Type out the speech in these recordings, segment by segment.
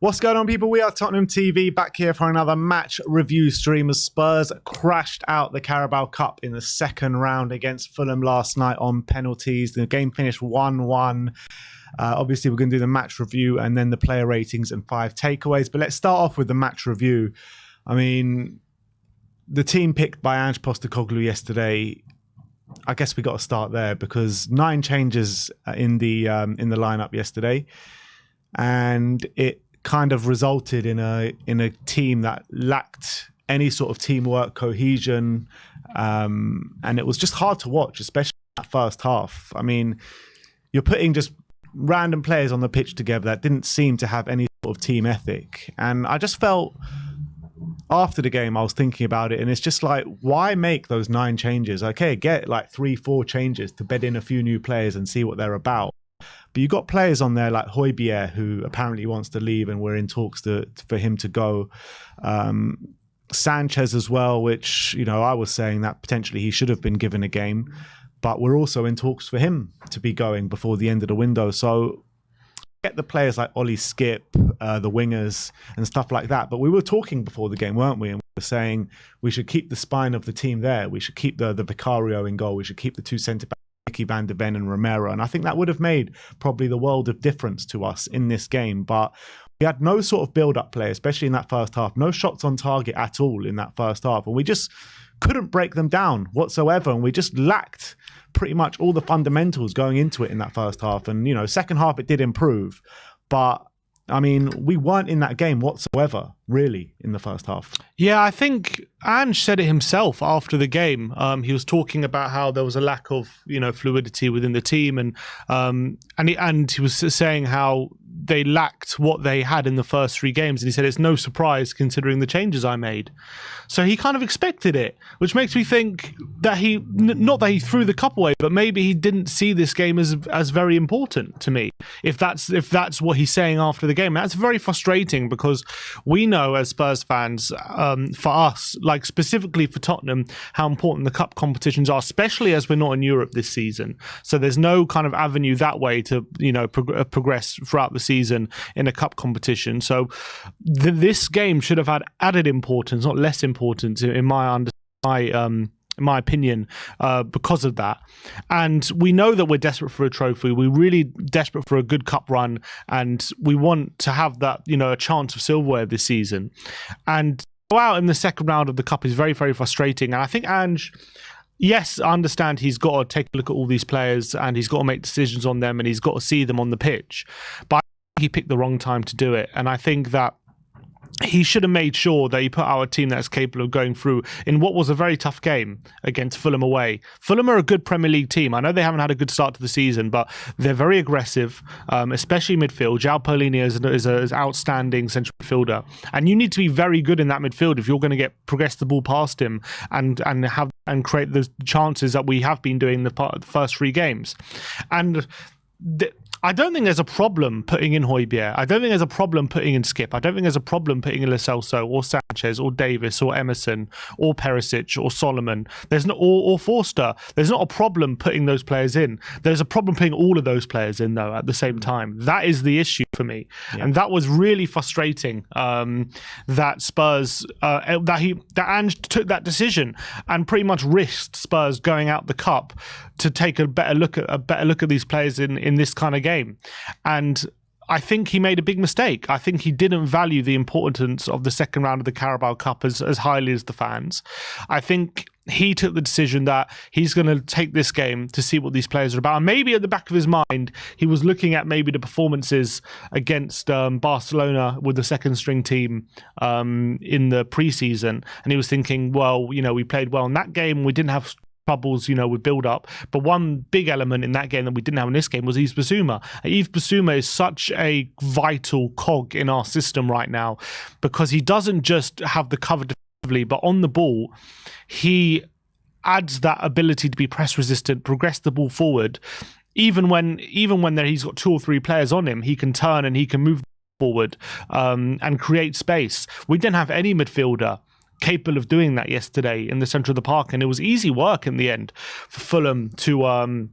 What's going on, people? We are Tottenham TV, back here for another match review stream as Spurs crashed out the Carabao Cup in the second round against Fulham last night on penalties. The game finished 1-1. Obviously, we're going to do the match review and then the player ratings and 5 takeaways. But let's start off with the match review. I mean, the team picked by Postecoglou yesterday, I guess we got to start there because 9 changes in the lineup yesterday, and it kind of resulted in a team that lacked any sort of teamwork, cohesion, and it was just hard to watch, especially that first half. I mean, you're putting just random players on the pitch together that didn't seem to have any sort of team ethic, and I just felt after the game I was thinking about it, and it's just like, why make those 9 changes? Okay, get like 3-4 changes to bed in a few new players and see what they're about. But you got players on there like Højbjerg, who apparently wants to leave, and we're in talks for him to go. Sanchez as well, which, you know, I was saying that potentially he should have been given a game, but we're also in talks for him to be going before the end of the window. So get the players like Ollie Skip, the wingers and stuff like that. But we were talking before the game, weren't we? And we were saying we should keep the spine of the team there. We should keep the Vicario in goal. We should keep the 2 centre-backs, Van de Ven and Romero, and I think that would have made probably the world of difference to us in this game. But we had no sort of build-up play, especially in that first half. No shots on target at all in that first half, and we just couldn't break them down whatsoever, and we just lacked pretty much all the fundamentals going into it in that first half. And, you know, second half it did improve, but I mean, we weren't in that game whatsoever, really, in the first half. Yeah, I think Ange said it himself after the game. He was talking about how there was a lack of, fluidity within the team, and he was saying how they lacked what they had in the first 3 games. And he said it's no surprise considering the changes I made. So he kind of expected it, which makes me think that not that he threw the cup away, but maybe he didn't see this game as very important to me. If that's what he's saying after the game, that's very frustrating because we know as Spurs fans, for us, like specifically for Tottenham, how important the cup competitions are, especially as we're not in Europe this season. So there's no kind of avenue that way to progress throughout the season in a cup competition. So this game should have had added importance, not less importance, in my opinion, because of that. And we know that we're desperate for a trophy. We're really desperate for a good cup run, and we want to have that, a chance of silverware this season. And go out in the second round of the cup is very, very frustrating. And I think Ange, yes, I understand he's got to take a look at all these players and he's got to make decisions on them and he's got to see them on the pitch. But I think he picked the wrong time to do it. And I think that he should have made sure that he put our team that's capable of going through in what was a very tough game against Fulham away. Fulham are a good Premier League team. I know they haven't had a good start to the season, but they're very aggressive, especially midfield. João Paulinho is an outstanding central midfielder, and you need to be very good in that midfield if you're going to progress the ball past him and create the chances that we have been doing the first 3 games. And I don't think there's a problem putting in Højbjerg. I don't think there's a problem putting in Skip. I don't think there's a problem putting in Lo Celso or Sanchez or Davis or Emerson or Perisic or Solomon. There's no or Forster. There's not a problem putting those players in. There's a problem putting all of those players in though at the same time. That is the issue for me, and that was really frustrating. That Spurs that Ange took that decision and pretty much risked Spurs going out the cup to take a better look at these players in this kind of game. And I think he made a big mistake. I think he didn't value the importance of the second round of the Carabao Cup as highly as the fans. I think he took the decision that he's going to take this game to see what these players are about. And maybe at the back of his mind, he was looking at maybe the performances against Barcelona with the second string team in the preseason. And he was thinking, well, we played well in that game. We didn't have troubles, with build-up. But one big element in that game that we didn't have in this game was Yves Bissouma. Yves Bissouma is such a vital cog in our system right now because he doesn't just have the cover defensively, but on the ball, he adds that ability to be press resistant, progress the ball forward. Even when he's got 2 or 3 players on him, he can turn and he can move forward and create space. We didn't have any midfielder capable of doing that yesterday in the centre of the park, and it was easy work in the end for Fulham to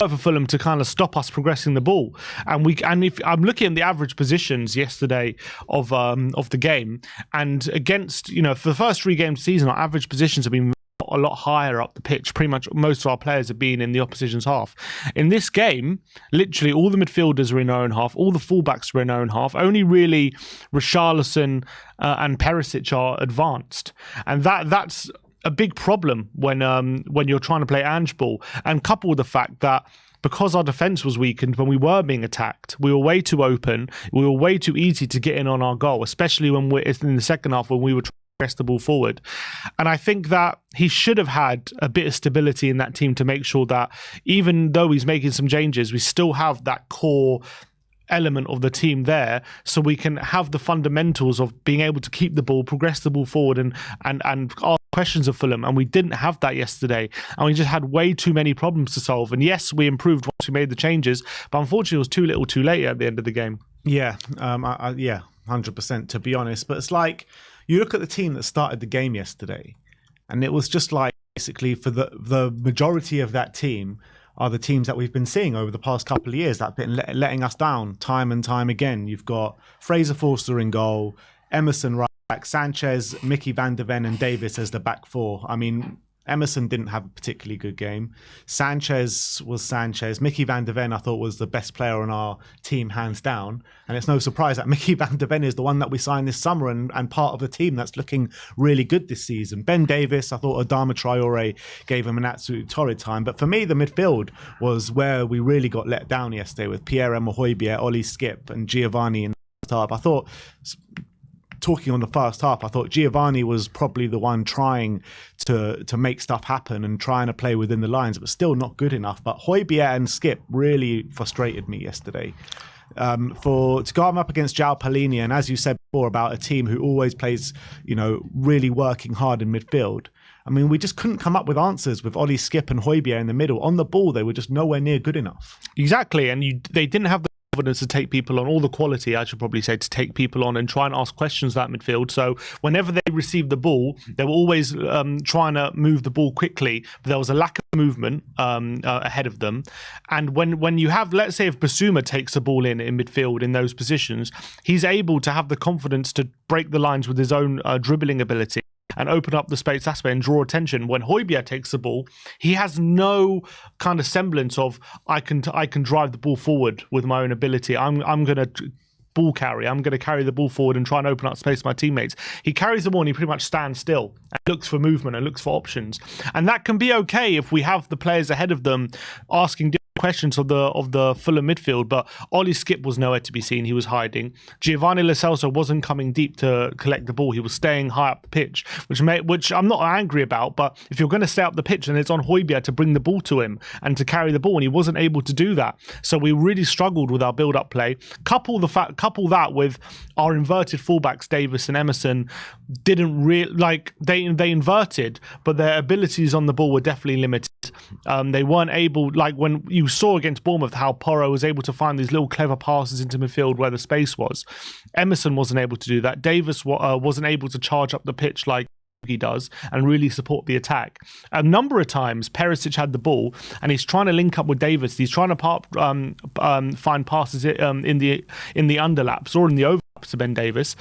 for Fulham to kind of stop us progressing the ball. And if I'm looking at the average positions yesterday of the game, and against, for the first 3 games of the season, our average positions have been a lot higher up the pitch. Pretty much most of our players have been in the opposition's half. In this game, literally all the midfielders are in our own half, all the fullbacks are in our own half. Only really Richarlison and Perisic are advanced, and that's a big problem when you're trying to play Ange ball, and coupled with the fact that because our defence was weakened when we were being attacked, we were way too open, we were way too easy to get in on our goal, especially when we're in the second half when we were trying to press the ball forward. And I think that he should have had a bit of stability in that team to make sure that even though he's making some changes, we still have that core element of the team there, so we can have the fundamentals of being able to keep the ball, progress the ball forward, and ask questions of Fulham. And we didn't have that yesterday, and we just had way too many problems to solve. And yes, we improved once we made the changes, but unfortunately it was too little too late at the end of the game. Yeah, 100%, to be honest. But it's like, you look at the team that started the game yesterday, and it was just like, basically, for the majority of that team are the teams that we've been seeing over the past couple of years that have been letting us down time and time again. You've got Fraser Forster in goal, Emerson right back, Sanchez, Mickey van der Ven and Davis as the back 4. I mean, Emerson didn't have a particularly good game. Sanchez was Sanchez. Mickey van der Ven, I thought, was the best player on our team, hands down. And it's no surprise that Mickey van der Ven is the one that we signed this summer and part of the team that's looking really good this season. Ben Davis, I thought Adama Traore gave him an absolute torrid time. But for me, the midfield was where we really got let down yesterday with Pierre-Emile Højbjerg, Ollie Skip and Giovanni in the first half. I thought, talking on the first half, I thought Giovanni was probably the one trying to make stuff happen and trying to play within the lines, but still not good enough. But Højbjerg and Skip really frustrated me yesterday. To go up against João Palhinha, and as you said before about a team who always plays, really working hard in midfield. I mean, we just couldn't come up with answers with Ollie Skip and Højbjerg in the middle. On the ball, they were just nowhere near good enough. Exactly, and they didn't have the confidence to take people on, all the quality, I should probably say, to take people on and try and ask questions about midfield. So whenever they received the ball, they were always trying to move the ball quickly, but there was a lack of movement ahead of them. And when you have, let's say if Basuma takes the ball in midfield in those positions, he's able to have the confidence to break the lines with his own dribbling ability and open up the space that way and draw attention. When Højbjerg takes the ball, he has no kind of semblance of I can drive the ball forward with my own ability. I'm going to ball carry. I'm going to carry the ball forward and try and open up space for my teammates. He carries the ball and he pretty much stands still and looks for movement and looks for options. And that can be okay if we have the players ahead of them asking questions of the Fulham midfield, but Ollie Skip was nowhere to be seen. He was hiding. Giovanni Lo Celso wasn't coming deep to collect the ball. He was staying high up the pitch, which I'm not angry about, but if you're going to stay up the pitch, then it's on Højbjerg to bring the ball to him and to carry the ball, and he wasn't able to do that. So we really struggled with our build-up play. Couple that with our inverted fullbacks, Davis and Emerson, didn't really they inverted, but their abilities on the ball were definitely limited. They weren't able, like when you saw against Bournemouth how Porro was able to find these little clever passes into midfield where the space was. Emerson wasn't able to do that. Davis wasn't able to charge up the pitch like he does and really support the attack. A number of times Perisic had the ball and he's trying to link up with Davis. He's trying to find passes in the underlaps or in the overlaps to Ben Davis,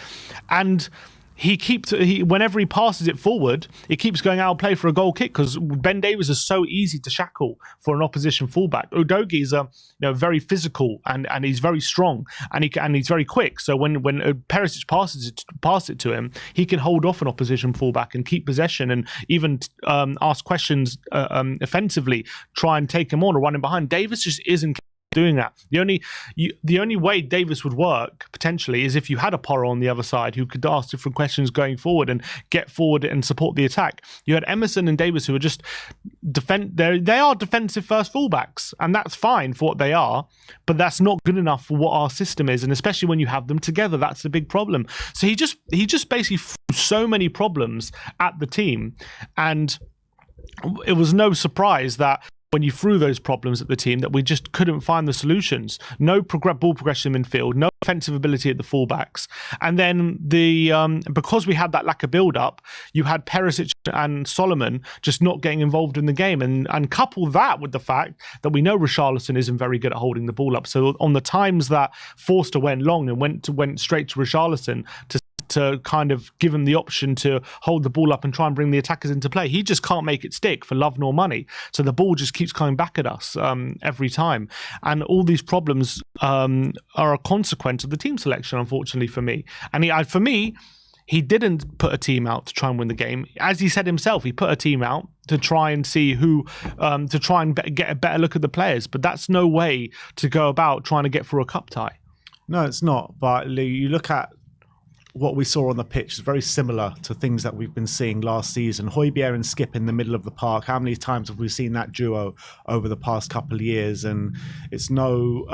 and whenever he passes it forward, it keeps going out of play for a goal kick because Ben Davies is so easy to shackle for an opposition fullback. Udogie is very physical and he's very strong and he's very quick. So when Perisic passes it to him, he can hold off an opposition fullback and keep possession and even ask questions offensively, try and take him on or run him behind. Davies just isn't doing that. The only way Davis would work potentially is if you had a Porro on the other side who could ask different questions going forward and get forward and support the attack. You had Emerson and Davis who are just they are defensive first fullbacks, and that's fine for what they are, but that's not good enough for what our system is, and especially when you have them together, that's the big problem. So he just basically threw so many problems at the team, and it was no surprise that when you threw those problems at the team that we just couldn't find the solutions. No ball progression in midfield, no offensive ability at the fullbacks. And then because we had that lack of build-up, you had Perisic and Solomon just not getting involved in the game. And couple that with the fact that we know Richarlison isn't very good at holding the ball up. So on the times that Forster went long and went straight to Richarlison to kind of give him the option to hold the ball up and try and bring the attackers into play, he just can't make it stick for love nor money. So the ball just keeps coming back at us every time. And all these problems are a consequence of the team selection, unfortunately, for me. And for me, he didn't put a team out to try and win the game. As he said himself, he put a team out to try and see to try and get a better look at the players. But that's no way to go about trying to get through a cup tie. No, it's not. But you look at what we saw on the pitch is very similar to things that we've been seeing last season. Højbjerg and Skip in the middle of the park. How many times have we seen that duo over the past couple of years? And it's no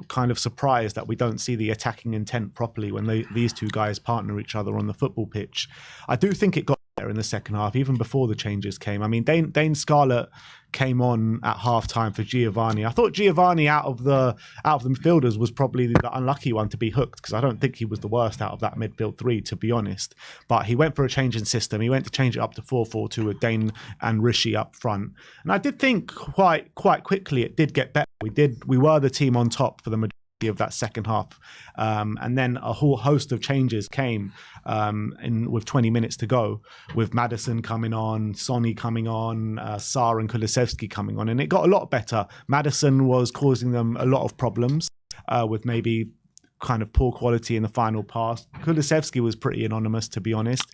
kind of surprise that we don't see the attacking intent properly when these two guys partner each other on the football pitch. I do think it got better in the second half, even before the changes came. I mean, Dane Scarlett came on at half-time for Giovanni. I thought Giovanni out of the midfielders was probably the unlucky one to be hooked, because I don't think he was the worst out of that midfield three, to be honest. But he went for a change in system. He went to change it up to 4-4-2 with Dane and Rishi up front. And I did think quite quickly it did get better. We were the team on top for the majority of that second half, and then a whole host of changes came with 20 minutes to go, with Maddison coming on, Sonny coming on, Sarr and Kulusevski coming on, and it got a lot better. Maddison was causing them a lot of problems with maybe kind of poor quality in the final pass. Kulusevski was pretty anonymous, to be honest.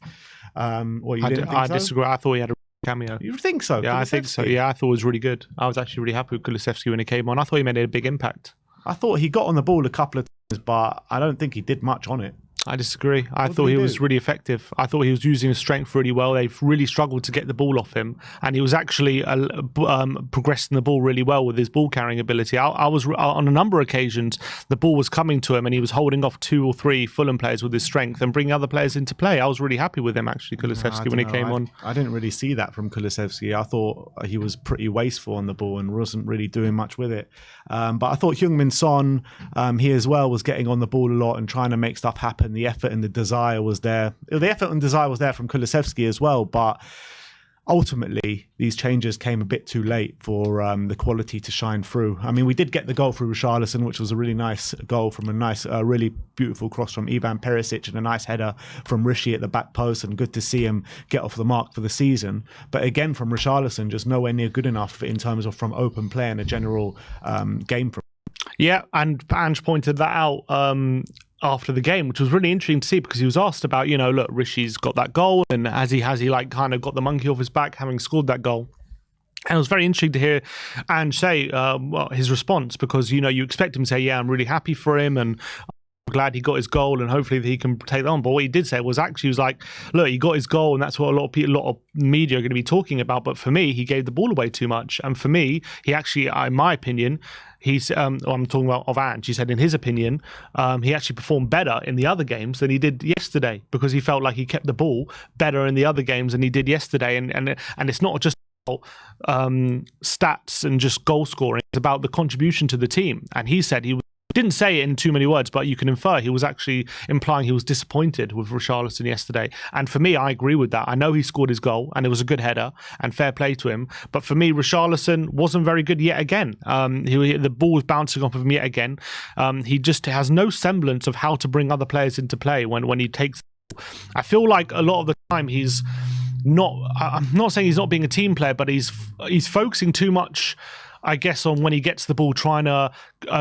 I disagree. I thought he had a cameo. You think so? Yeah, I think so. Yeah, I thought it was really good. I was actually really happy with Kulusevski when he came on. I thought he made a big impact. I thought he got on the ball a couple of times, but I don't think he did much on it. I disagree. I thought he was really effective. I thought he was using his strength really well. They've really struggled to get the ball off him, and he was actually progressing the ball really well with his ball carrying ability. I was on a number of occasions, the ball was coming to him, and he was holding off 2 or 3 Fulham players with his strength and bringing other players into play. I was really happy with him, actually, Kulusevski, when he came on. I didn't really see that from Kulusevski. I thought he was pretty wasteful on the ball and wasn't really doing much with it. But I thought Heung-min Son, he as well, was getting on the ball a lot and trying to make stuff happen. The effort and the desire was there. The effort and desire was there from Kulusevski as well, but ultimately these changes came a bit too late for the quality to shine through. I mean, we did get the goal through Richarlison, which was a really nice goal from a nice, really beautiful cross from Ivan Perisic and a nice header from Rishi at the back post, and good to see him get off the mark for the season. But again, from Richarlison, just nowhere near good enough in terms of from open play and a general game. Yeah, and Ange pointed that out after the game, which was really interesting to see, because he was asked about, look, Rishi's got that goal, and has he like kind of got the monkey off his back having scored that goal? And it was very interesting to hear Ange say his response, because, you expect him to say, yeah, I'm really happy for him, and I'm glad he got his goal, and hopefully he can take that on. But what he did say was actually, he was like, look, he got his goal, and that's what a lot of media are going to be talking about. But for me, he gave the ball away too much. And for me, he actually, in my opinion, I'm talking about of Ange. He said, in his opinion, he actually performed better in the other games than he did yesterday, because he felt like he kept the ball better in the other games than he did yesterday. And it's not just about stats and just goal scoring. It's about the contribution to the team. And he said he didn't say it in too many words, but you can infer he was actually implying he was disappointed with Richarlison yesterday. And for me, I agree with that. I know he scored his goal, and it was a good header, and fair play to him. But for me, Richarlison wasn't very good yet again. The ball was bouncing off of him yet again. He just has no semblance of how to bring other players into play when he takes. I feel like a lot of the time he's not. I'm not saying he's not being a team player, but he's focusing too much, I guess, on when he gets the ball, trying to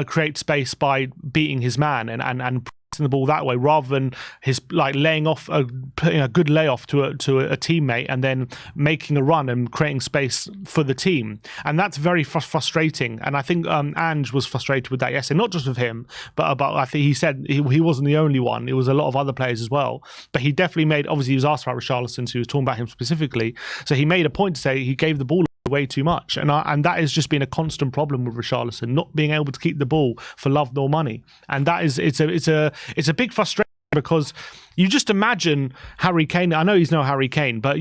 create space by beating his man and pressing the ball that way, rather than his laying off, putting a good layoff to a teammate and then making a run and creating space for the team. And that's very frustrating. And I think Ange was frustrated with that yesterday, not just with him, but I think he said he wasn't the only one. It was a lot of other players as well. But he definitely obviously he was asked about Richarlison, so he was talking about him specifically. So he made a point to say he gave the ball way too much, and that has just been a constant problem with Richarlison, not being able to keep the ball for love nor money, and that is it's a big frustration. because you just imagine Harry Kane. I know he's no Harry Kane, but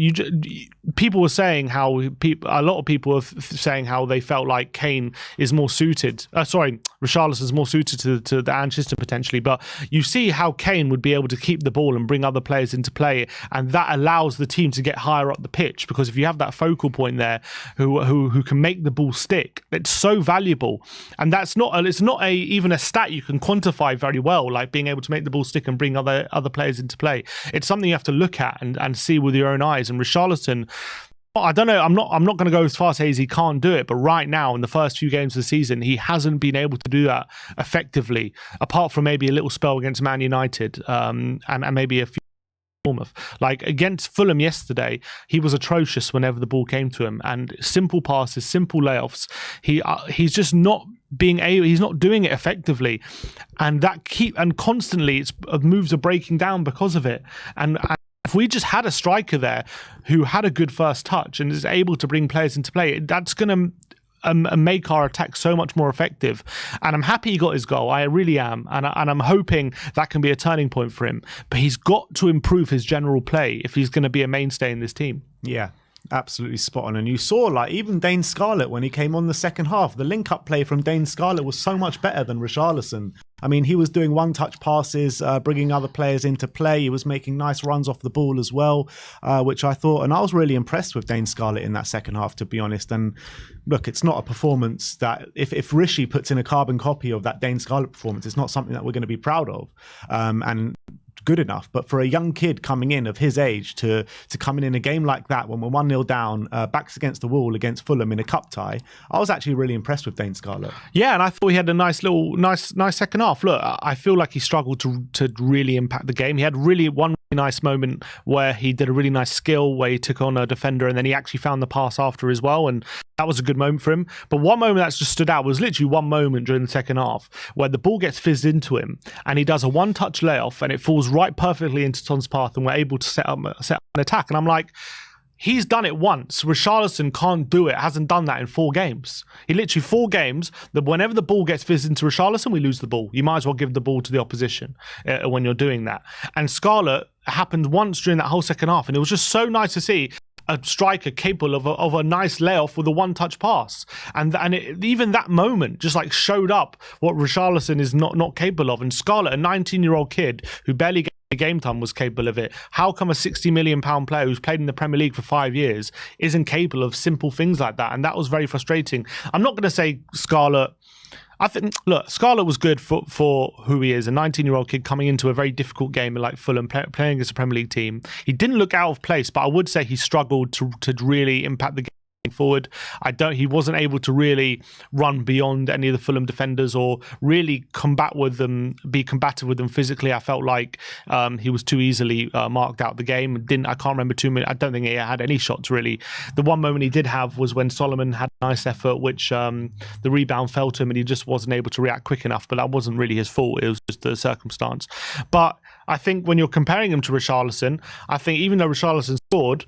people were saying how a lot of people were saying how they felt like Kane is more suited. Richarlison is more suited to the Ange system potentially. But you see how Kane would be able to keep the ball and bring other players into play, and that allows the team to get higher up the pitch. Because if you have that focal point there, who can make the ball stick, it's so valuable. And it's not even a stat you can quantify very well, like being able to make the ball stick and bring other players into play. It's something you have to look at and see with your own eyes. And Richarlison, I don't know, I'm not going to go as far as say he can't do it, but right now in the first few games of the season, he hasn't been able to do that effectively, apart from maybe a little spell against Man United and maybe a few Bournemouth. Like against Fulham yesterday, he was atrocious whenever the ball came to him, and simple passes, simple layoffs. He's just not he's not doing it effectively, and constantly moves are breaking down because of it. And if we just had a striker there who had a good first touch and is able to bring players into play, that's going to make our attack so much more effective. And I'm happy he got his goal. I really am. And I'm hoping that can be a turning point for him. But he's got to improve his general play if he's going to be a mainstay in this team. Yeah. Absolutely spot on. And you saw, like, even Dane Scarlett, when he came on the second half, the link-up play from Dane Scarlett was so much better than Richarlison. I mean, he was doing one-touch passes, bringing other players into play. He was making nice runs off the ball as well, which I thought, and I was really impressed with Dane Scarlett in that second half, to be honest. And look, it's not a performance that, if Rishi puts in a carbon copy of that Dane Scarlett performance, it's not something that we're going to be proud of. And good enough, but for a young kid coming in of his age to come in a game like that when we're 1-0 down, backs against the wall against Fulham in a cup tie, I was actually really impressed with Dane Scarlett. Yeah, and I thought he had a nice second half. Look, I feel like he struggled to really impact the game. He had one really nice moment where he did a really nice skill where he took on a defender and then he actually found the pass after as well, and that was a good moment for him. But one moment that's just stood out was literally one moment during the second half where the ball gets fizzed into him and he does a one-touch layoff and it falls right perfectly into Ton's path and we're able to set up an attack. And I'm like, he's done it once. Richarlison can't do it. Hasn't done that in 4 games. He literally 4 games that whenever the ball gets fizzed into Richarlison, we lose the ball. You might as well give the ball to the opposition when you're doing that. And Scarlett happened once during that whole second half, and it was just so nice to see a striker capable of a nice layoff with a one-touch pass, and even that moment just like showed up what Richarlison is not capable of. And Scarlett, a 19-year-old kid who barely game time, was capable of it. How come a £60 million player who's played in the Premier League for 5 years isn't capable of simple things like that? And that was very frustrating. I'm not going to say Scarlett. I think, look, Scarlett was good for who he is, a 19-year-old kid coming into a very difficult game like Fulham, playing against a Premier League team. He didn't look out of place, but I would say he struggled to really impact the game forward. He wasn't able to really run beyond any of the Fulham defenders or really be combative with them physically. I felt like he was too easily marked out the game. I can't remember too many. I don't think he had any shots really. The one moment he did have was when Solomon had a nice effort, which the rebound fell to him and he just wasn't able to react quick enough. But that wasn't really his fault. It was just the circumstance. But I think when you're comparing him to Richarlison, I think even though Richarlison scored,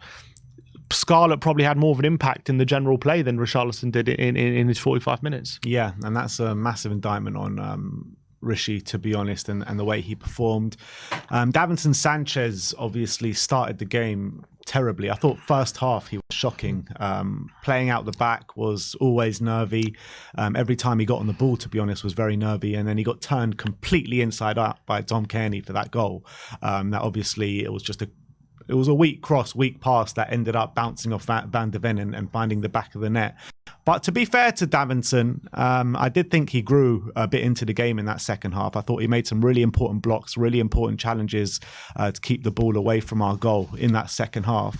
Scarlett probably had more of an impact in the general play than Richarlison did in his 45 minutes. Yeah, and that's a massive indictment on Rishi, to be honest, and the way he performed. Davinson Sanchez obviously started the game terribly. I thought first half he was shocking. Playing out the back was always nervy. Every time he got on the ball, to be honest, was very nervy. And then he got turned completely inside out by Tom Cairney for that goal. That obviously it was a weak cross, weak pass that ended up bouncing off Van de Ven and finding the back of the net. But to be fair to Davinson, I did think he grew a bit into the game in that second half. I thought he made some really important blocks, really important challenges to keep the ball away from our goal in that second half.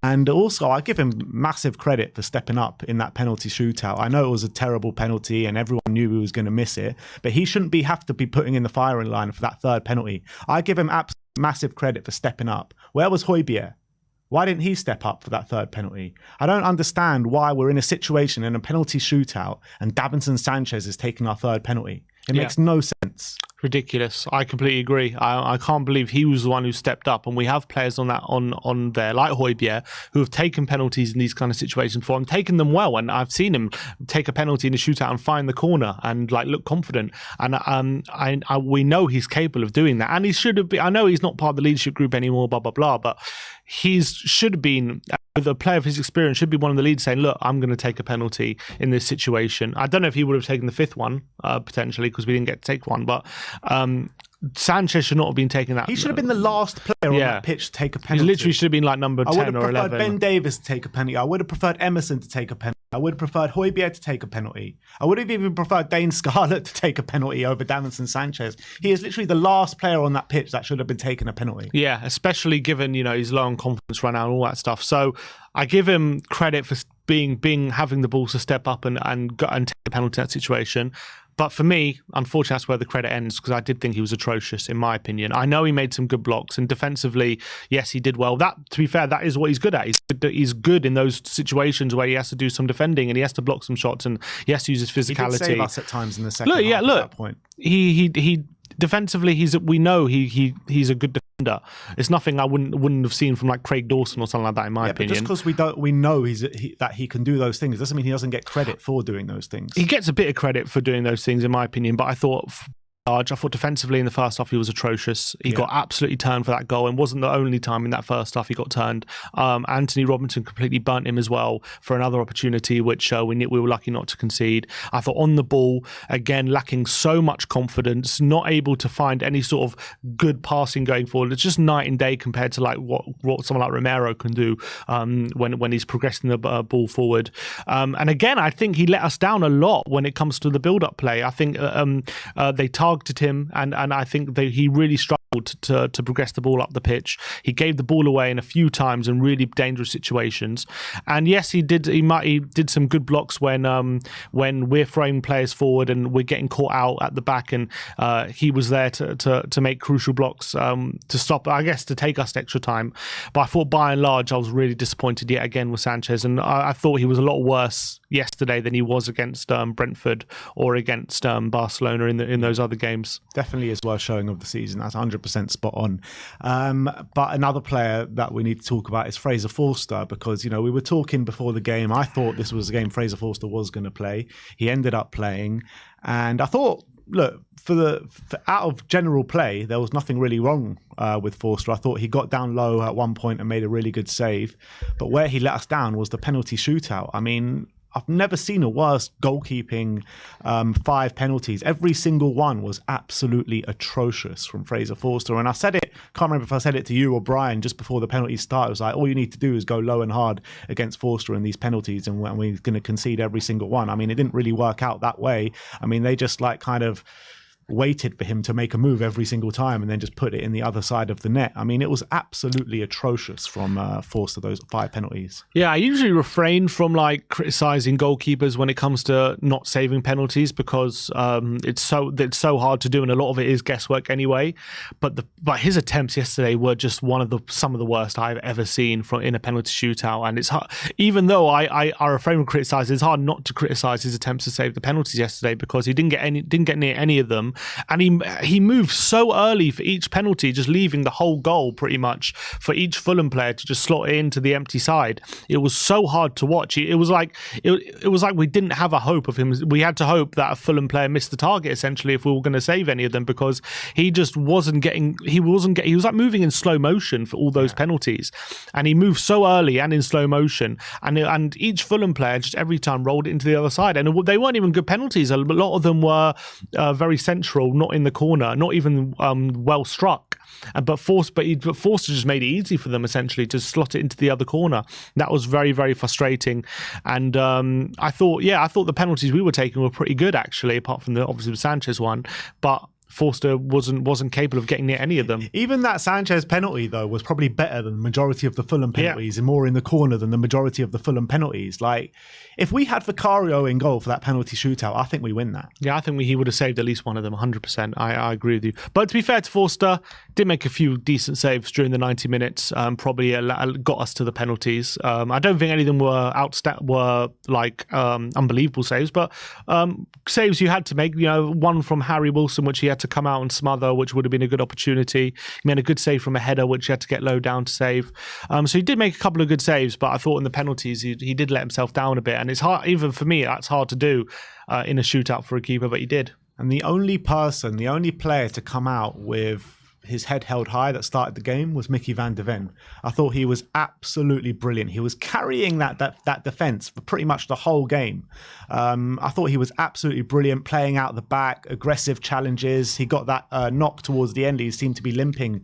And also, I give him massive credit for stepping up in that penalty shootout. I know it was a terrible penalty and everyone knew he was going to miss it, but he shouldn't have to be putting in the firing line for that third penalty. I give him massive credit for stepping up. Where was Højbjerg? Why didn't he step up for that third penalty? I don't understand why we're in a situation in a penalty shootout and Davinson Sanchez is taking our third penalty. It makes no sense. Ridiculous. I completely agree. I can't believe he was the one who stepped up, and we have players on there like Højbjerg who have taken penalties in these kind of situations before and taken them well, and I've seen him take a penalty in a shootout and find the corner and like look confident, and we know he's capable of doing that, and he should have been. I know he's not part of the leadership group anymore, blah blah blah, but should have been, with a player of his experience, should be one of the leaders saying, look, I'm going to take a penalty in this situation. I don't know if he would have taken the fifth one, potentially, because we didn't get to take one, but Sanchez should not have been taking that. He should have been the last player on that pitch to take a penalty. He literally should have been like number 10 or 11. I would have preferred Ben Davies to take a penalty. I would have preferred Emerson to take a penalty. I would have preferred Højbjerg to take a penalty. I would have even preferred Dane Scarlett to take a penalty over Davinson Sanchez. He is literally the last player on that pitch that should have been taking a penalty. Yeah, especially given, his low on confidence run out and all that stuff. So I give him credit for having the balls to step up and take a penalty in that situation. But for me, unfortunately, that's where the credit ends, because I did think he was atrocious, in my opinion. I know he made some good blocks, and defensively, yes, he did well. That, to be fair, that is what he's good at. He's good in those situations where he has to do some defending and he has to block some shots and he has to use his physicality. He did save us at times in the second half at that point. He defensively, he's a good defender. It's nothing I wouldn't have seen from like Craig Dawson or something like that, in my opinion. But just because we know that he can do those things doesn't mean he doesn't get credit for doing those things. He gets a bit of credit for doing those things, in my opinion, but I thought defensively in the first half he was atrocious. He got absolutely turned for that goal, and wasn't the only time in that first half he got turned. Anthony Robinson completely burnt him as well for another opportunity, which we were lucky not to concede. I thought on the ball, again, lacking so much confidence, not able to find any sort of good passing going forward. It's just night and day compared to like what someone like Romero can do when he's progressing the ball forward. And again, I think he let us down a lot when it comes to the build-up play. I think they targeted him, and I think he really struggled to progress the ball up the pitch. He gave the ball away in a few times in really dangerous situations. And yes, he did some good blocks when we're throwing players forward and we're getting caught out at the back, and he was there to make crucial blocks to stop, I guess, to take us extra time. But I thought by and large I was really disappointed yet again with Sanchez, and I thought he was a lot worse yesterday than he was against Brentford or against Barcelona in those other games. Definitely his worst showing of the season. That's 100% spot on. But another player that we need to talk about is Fraser Forster, because we were talking before the game. I thought this was a game Fraser Forster was going to play. He ended up playing, and I thought, look, for out of general play, there was nothing really wrong with Forster. I thought he got down low at one point and made a really good save, but where he let us down was the penalty shootout. I mean, I've never seen a worse goalkeeping 5 penalties. Every single one was absolutely atrocious from Fraser Forster. And I said it, can't remember if I said it to you or Brian just before the penalties started. It was like, all you need to do is go low and hard against Forster in these penalties, and we're going to concede every single one. I mean, it didn't really work out that way. I mean, they just like kind of waited for him to make a move every single time and then just put it in the other side of the net. I mean, it was absolutely atrocious from Forster, those 5 penalties. Yeah, I usually refrain from like criticizing goalkeepers when it comes to not saving penalties, because it's so hard to do, and a lot of it is guesswork anyway. But his attempts yesterday were just some of the worst I've ever seen in a penalty shootout. And it's hard, even though I refrain from criticizing, it's hard not to criticize his attempts to save the penalties yesterday, because he didn't get near any of them. And he moved so early for each penalty, just leaving the whole goal pretty much for each Fulham player to just slot it into the empty side. It was so hard to watch. It was like we didn't have a hope of him. We had to hope that a Fulham player missed the target, essentially, if we were going to save any of them, because he just wasn't getting. He was like moving in slow motion for all those penalties, and he moved so early and in slow motion. And each Fulham player just every time rolled it into the other side, and they weren't even good penalties. A lot of them were very central, not in the corner, not even well struck. But Forster just made it easy for them, essentially, to slot it into the other corner. That was very, very frustrating. And I thought the penalties we were taking were pretty good, actually, apart from obviously the Sanchez one. But Forster wasn't capable of getting near any of them. Even that Sanchez penalty, though, was probably better than the majority of the Fulham penalties, and more in the corner than the majority of the Fulham penalties. Like, if we had Vicario in goal for that penalty shootout, I think we win that. Yeah, I think he would have saved at least one of them, 100%. I agree with you. But to be fair to Forster, did make a few decent saves during the 90 minutes, probably got us to the penalties. I don't think any of them were unbelievable saves, but saves you had to make. One from Harry Wilson, which he had to come out and smother, which would have been a good opportunity. He made a good save from a header, which he had to get low down to save. So he did make a couple of good saves, but I thought in the penalties he did let himself down a bit, and it's hard, even for me, that's hard to do in a shootout for a keeper, but he did. And the only player to come out with his head held high that started the game was Mickey van de Ven. I thought he was absolutely brilliant. He was carrying that defence for pretty much the whole game. I thought he was absolutely brilliant, playing out the back, aggressive challenges. He got that knock towards the end. He seemed to be limping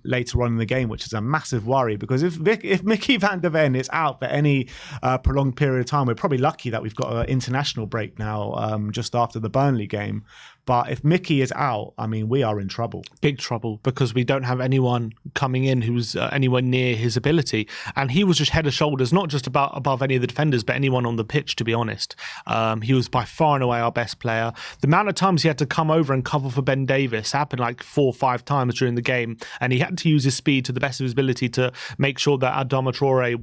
later on in the game, which is a massive worry, because if Mickey van de Ven is out for any prolonged period of time, we're probably lucky that we've got an international break now just after the Burnley game. But if Mickey is out, I mean, we are in trouble. Big trouble, because we don't have anyone coming in who's anywhere near his ability. And he was just head and shoulders, not just above any of the defenders, but anyone on the pitch, to be honest. He was by far and away our best player. The amount of times he had to come over and cover for Ben Davies happened like 4 or 5 times during the game. And he had to use his speed to the best of his ability to make sure that Adama Traore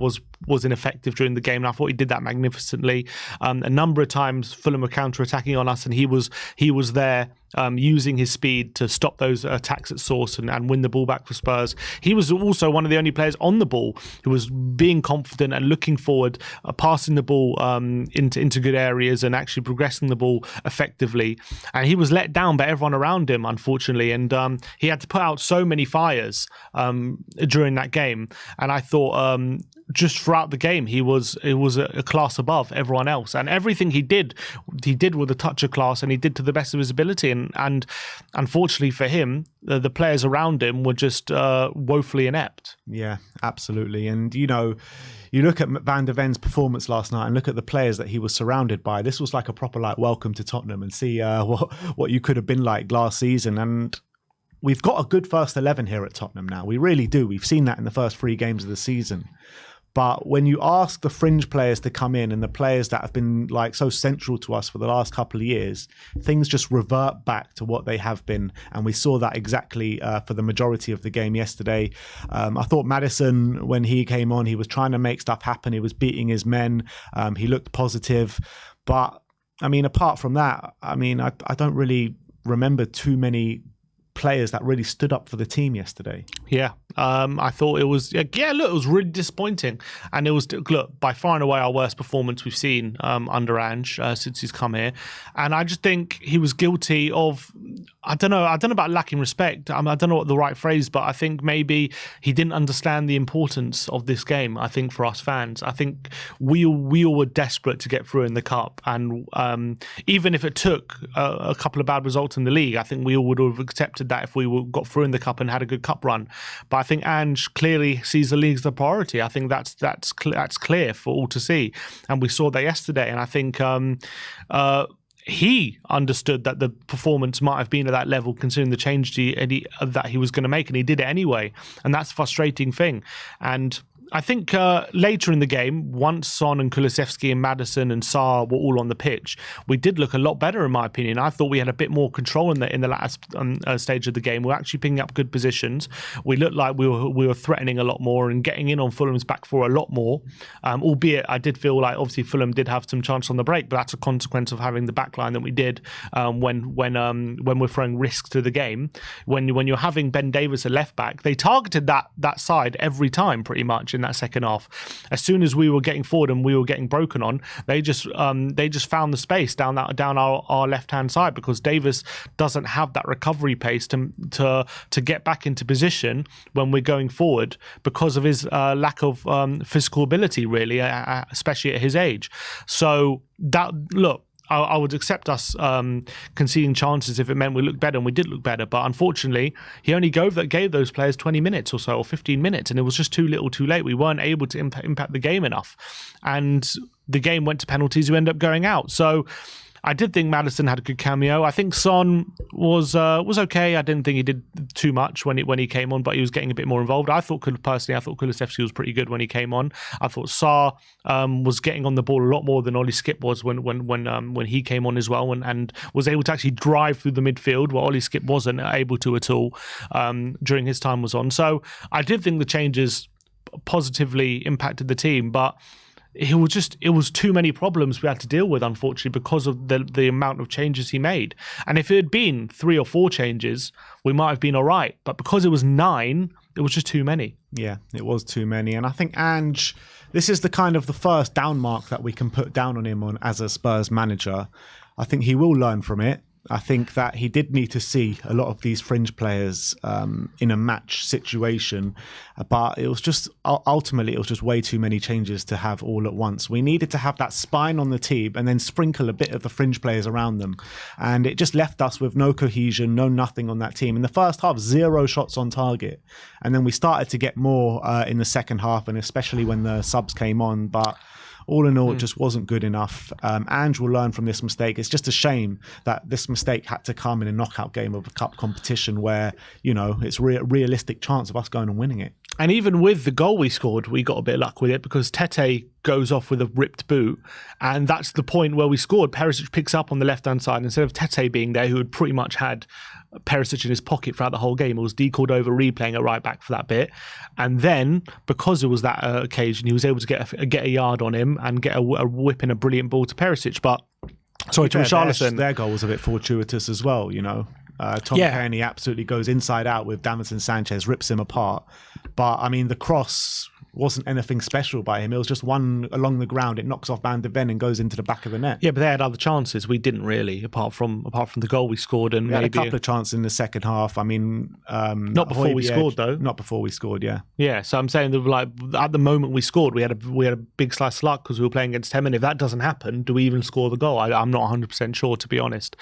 was ineffective during the game. And I thought he did that magnificently. A number of times Fulham were counter-attacking on us, and he was there using his speed to stop those attacks at source and win the ball back for Spurs. He was also one of the only players on the ball who was being confident and looking forward, passing the ball into good areas and actually progressing the ball effectively. And he was let down by everyone around him, unfortunately, and he had to put out so many fires during that game. And I thought just throughout the game it was a class above everyone else, and everything he did with a touch of class, and he did to the best of his ability. And unfortunately for him, the players around him were just woefully inept. Yeah, absolutely. And you look at Van de Ven's performance last night and look at the players that he was surrounded by. This was like a proper welcome to Tottenham, and see what you could have been like last season. And we've got a good first 11 here at Tottenham now. We really do. We've seen that in the first 3 games of the season. But when you ask the fringe players to come in, and the players that have been so central to us for the last couple of years, things just revert back to what they have been. And we saw that exactly for the majority of the game yesterday. I thought Maddison, when he came on, he was trying to make stuff happen. He was beating his men. He looked positive. But, I mean, apart from that, I mean, I don't really remember too many players that really stood up for the team yesterday. Yeah, I thought it was, it was really disappointing. And it was, by far and away our worst performance we've seen under Ange since he's come here. And I just think he was guilty of, I don't know about lacking respect. I don't know what the right phrase, but I think maybe he didn't understand the importance of this game, I think, for us fans. I think we all were desperate to get through in the Cup. And even if it took a couple of bad results in the league, I think we all would have accepted that if we got through in the Cup and had a good Cup run. But I think Ange clearly sees the league as the priority. I think that's clear for all to see, and we saw that yesterday. And I think he understood that the performance might have been at that level, considering the change that he was going to make, and he did it anyway. And that's a frustrating thing. And I think later in the game, once Son and Kulusevski and Maddison and Sarr were all on the pitch, we did look a lot better, in my opinion. I thought we had a bit more control in the last stage of the game. We were actually picking up good positions. We looked like we were threatening a lot more and getting in on Fulham's back four a lot more. Albeit, I did feel like obviously Fulham did have some chance on the break, but that's a consequence of having the back line that we did when we're throwing risks to the game. When you're having Ben Davies at left back, they targeted that side every time, pretty much, in that second half. As soon as we were getting forward and we were getting broken on, they just found the space down our left hand side, because Davies doesn't have that recovery pace to get back into position when we're going forward, because of his lack of physical ability, really, especially at his age. So I would accept us conceding chances if it meant we looked better, and we did look better. But unfortunately, he only gave those players 20 minutes or so, or 15 minutes, and it was just too little too late. We weren't able to impact the game enough. And the game went to penalties, we ended up going out. So I did think Maddison had a good cameo. I think Son was okay. I didn't think he did too much when he came on, but he was getting a bit more involved. I thought Kulusevski was pretty good when he came on. I thought Sarr was getting on the ball a lot more than Ollie Skip was when he came on as well, and was able to actually drive through the midfield, what Ollie Skip wasn't able to at all during his time was on. So I did think the changes positively impacted the team, but it was too many problems we had to deal with, unfortunately, because of the amount of changes he made. And if it had been 3 or 4 changes, we might have been all right. But because it was 9, it was just too many. Yeah, it was too many. And I think Ange, this is the first down mark that we can put down on him as a Spurs manager. I think he will learn from it. I think that he did need to see a lot of these fringe players in a match situation, but it was just ultimately it was just way too many changes to have all at once. We needed to have that spine on the team and then sprinkle a bit of the fringe players around them, and it just left us with no cohesion, no nothing on that team. In the first half, 0 shots on target, and then we started to get more in the second half, and especially when the subs came on, but all in all, it just wasn't good enough. Ange will learn from this mistake. It's just a shame that this mistake had to come in a knockout game of a cup competition where, it's a realistic chance of us going and winning it. And even with the goal we scored, we got a bit of luck with it because Tete goes off with a ripped boot. And that's the point where we scored. Perisic picks up on the left-hand side. Instead of Tete being there, who had pretty much had Perisic in his pocket throughout the whole game, it was D Cordova replaying at right back for that bit. And then, because it was that occasion, he was able to get a yard on him and get a whip in a brilliant ball to Perisic. But, sorry, to Richarlison. Their goal was a bit fortuitous as well, Tom Kearney absolutely goes inside out with Davinson Sanchez, rips him apart. But, I mean, the cross wasn't anything special by him. It was just one along the ground. It knocks off Van de Ven and goes into the back of the net. Yeah, but they had other chances. We didn't really, apart from the goal we scored. And we had a couple of chances in the second half. I mean, not before we scored, though. Not before we scored, yeah. Yeah, so I'm saying that at the moment we scored, we had a big slice of luck because we were playing against him. And if that doesn't happen, do we even score the goal? I'm not 100% sure, to be honest.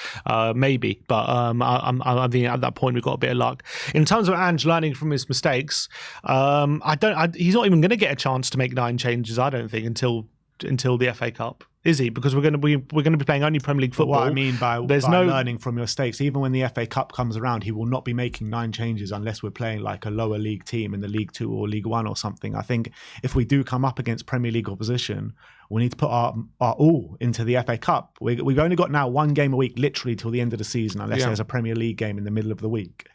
Maybe, but I think at that point we got a bit of luck. In terms of Ange learning from his mistakes, he's not even going to get a chance to make 9 changes, I don't think, until the FA Cup. Is he? Because we're going to be playing only Premier League football. But what I mean by learning from your mistakes, even when the FA Cup comes around, he will not be making 9 changes unless we're playing like a lower league team in the League 2 or League 1 or something. I think if we do come up against Premier League opposition, we need to put our all into the FA Cup. We've only got now 1 game a week, literally till the end of the season, unless there's a Premier League game in the middle of the week.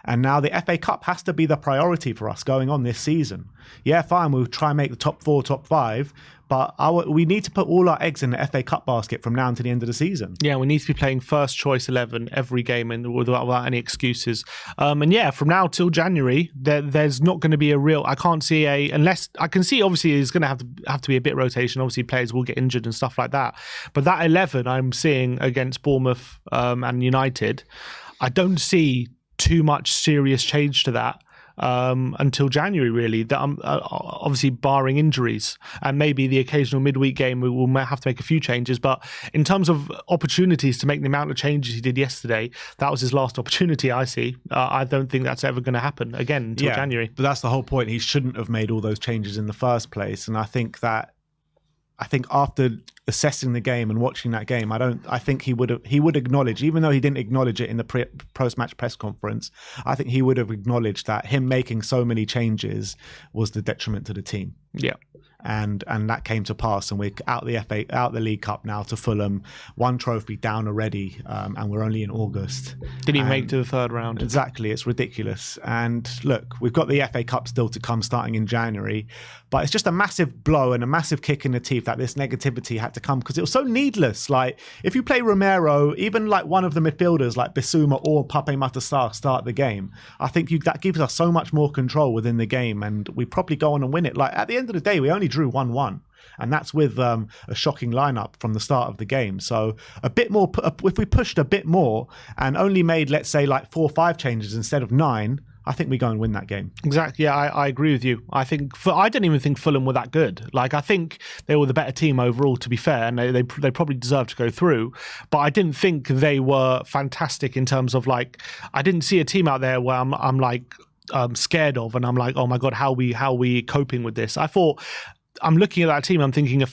And now the FA Cup has to be the priority for us going on this season. Yeah, fine, we'll try and make the top 4, top 5, but we need to put all our eggs in the FA Cup basket from now until the end of the season. Yeah, we need to be playing first choice 11 every game and without any excuses. And yeah, from now till January, there's not going to be a real. I can't see unless I can see. Obviously, there's going to have to be a bit of rotation. Obviously, players will get injured and stuff like that. But that 11 I'm seeing against Bournemouth and United, I don't see too much serious change to that until January, really. That obviously barring injuries and maybe the occasional midweek game, we will have to make a few changes. But in terms of opportunities to make the amount of changes he did yesterday, that was his last opportunity. I see. I don't think that's ever going to happen again until January. But that's the whole point. He shouldn't have made all those changes in the first place. And I think after assessing the game and watching that game, I think he would acknowledge, even though he didn't acknowledge it in the post-match press conference, I think he would have acknowledged that him making so many changes was the detriment to the team. Yeah. And that came to pass, and we're out the League Cup now to Fulham, 1 trophy down already, and we're only in August. Did he make to the 3rd round? Exactly, it's ridiculous. And look, we've got the FA Cup still to come, starting in January, but it's just a massive blow and a massive kick in the teeth that this negativity had to come because it was so needless. Like if you play Romero, even like one of the midfielders like Bissouma or Pape Matar start the game, I think that gives us so much more control within the game, and we probably go on and win it. Like at the end of the day, we only drew 1-1, and that's with a shocking lineup from the start of the game. So a bit more, if we pushed a bit more and only made, let's say, like 4 or 5 changes instead of 9, I think we go and win that game. Exactly. Yeah, I agree with you. I didn't even think Fulham were that good. Like, I think they were the better team overall, to be fair, and they probably deserved to go through. But I didn't think they were fantastic in terms of, like, I didn't see a team out there where I'm like scared of, and I'm like, oh my god, how are we coping with this? I thought. I'm looking at that team, I'm thinking a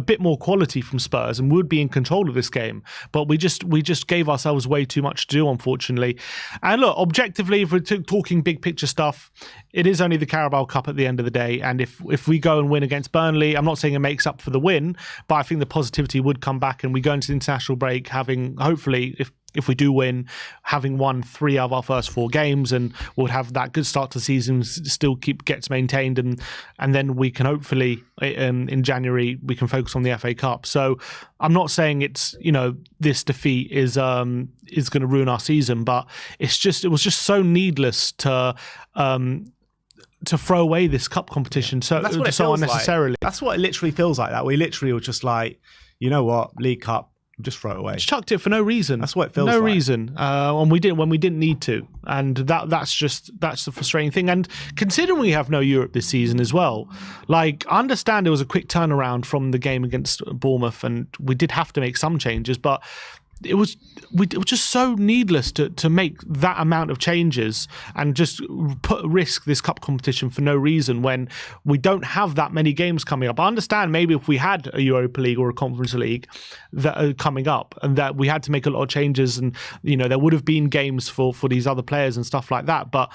bit more quality from Spurs and would be in control of this game. But we just gave ourselves way too much to do, unfortunately. And look, objectively, if we're talking big picture stuff, it is only the Carabao Cup at the end of the day. And if we go and win against Burnley, I'm not saying it makes up for the win, but I think the positivity would come back and we go into the international break having, hopefully, if if we do win, having won 3 of our first 4 games, and we'll have that good start to the season still gets maintained, and then we can hopefully in January we can focus on the FA Cup. So I'm not saying it's, you know, this defeat is going to ruin our season, but it was just so needless to throw away this cup competition so unnecessarily. Like. That's what it literally feels like. That we literally were just like, you know what, League Cup, just throw it away. Just chucked it for no reason. That's what it feels like. No reason. And we didn't when we didn't need to. And that's the frustrating thing. And considering we have no Europe this season as well, like, I understand it was a quick turnaround from the game against Bournemouth, and we did have to make some changes, but it was just so needless to make that amount of changes and just risk this cup competition for no reason when we don't have that many games coming up. I understand maybe if we had a Europa League or a Conference League that are coming up and that we had to make a lot of changes, and, you know, there would have been games for these other players and stuff like that, but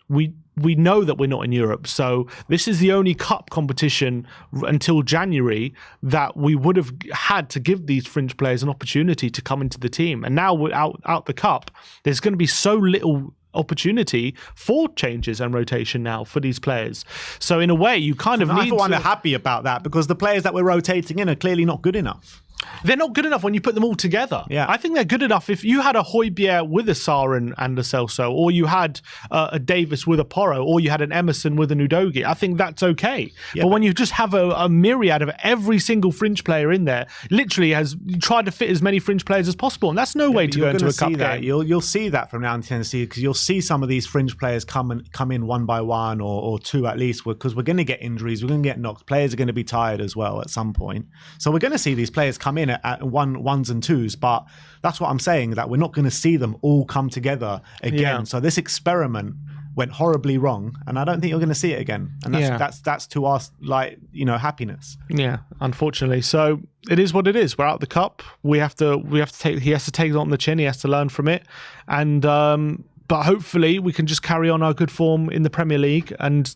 we know that we're not in Europe, so this is the only cup competition until January that we would have had to give these fringe players an opportunity to come into the team. And now we're out the cup, there's going to be so little opportunity for changes and rotation now for these players. So in a way, you kind of need to... I for one are happy about that, because the players that we're rotating in are clearly not good enough. They're not good enough when you put them all together. Yeah. I think they're good enough if you had a Højbjerg with a Sarr and a Celso, or you had a Davis with a Porro, or you had an Emerson with an Udogie. I think that's okay. Yeah, but when you just have a myriad of every single fringe player in there, literally has tried to fit as many fringe players as possible, and that's no way to go into a cup game. You'll see that from now until the end of the season, because you'll see some of these fringe players come in one by one, or 2 at least, because we're going to get injuries, we're going to get knocked. Players are going to be tired as well at some point. So we're going to see these players come in at ones and twos, but that's what I'm saying, that we're not going to see them all come together again. Yeah. So this experiment went horribly wrong, and I don't think you're going to see it again. And that's to us, like, you know, happiness. Yeah, unfortunately. So it is what it is. We're out of the cup. We have to take. He has to take it on the chin. He has to learn from it, and but hopefully we can just carry on our good form in the Premier League, and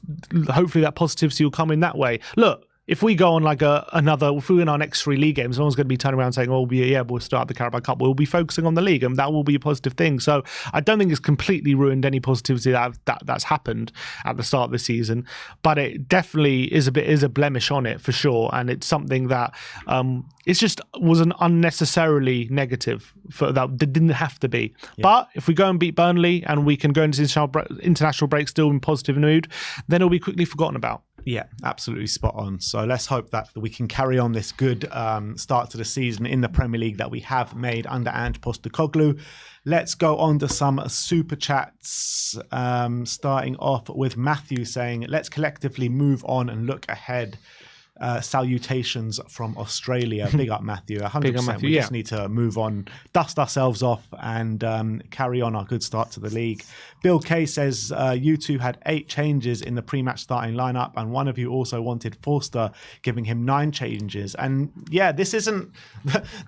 hopefully that positivity will come in that way. Look, if we go on like if we win our next 3 league games, no one's going to be turning around saying, "Oh, we'll start the Carabao Cup." We'll be focusing on the league, and that will be a positive thing. So I don't think it's completely ruined any positivity that's happened at the start of the season, but it definitely is a blemish on it for sure, and it's something that it just was an unnecessarily negative for that didn't have to be. Yeah. But if we go and beat Burnley and we can go into international break still in positive mood, then it'll be quickly forgotten about. Yeah, absolutely spot on. So let's hope that we can carry on this good start to the season in the Premier League that we have made under Ange Postecoglou. Let's go on to some super chats, starting off with Matthew saying, let's collectively move on and look ahead. Salutations from Australia. Big up, Matthew. 100%. Big up, Matthew, we just need to move on, dust ourselves off, and carry on our good start to the league. Bill K says, you two had 8 changes in the pre-match starting lineup, and one of you also wanted Forster, giving him 9 changes. And yeah, this isn't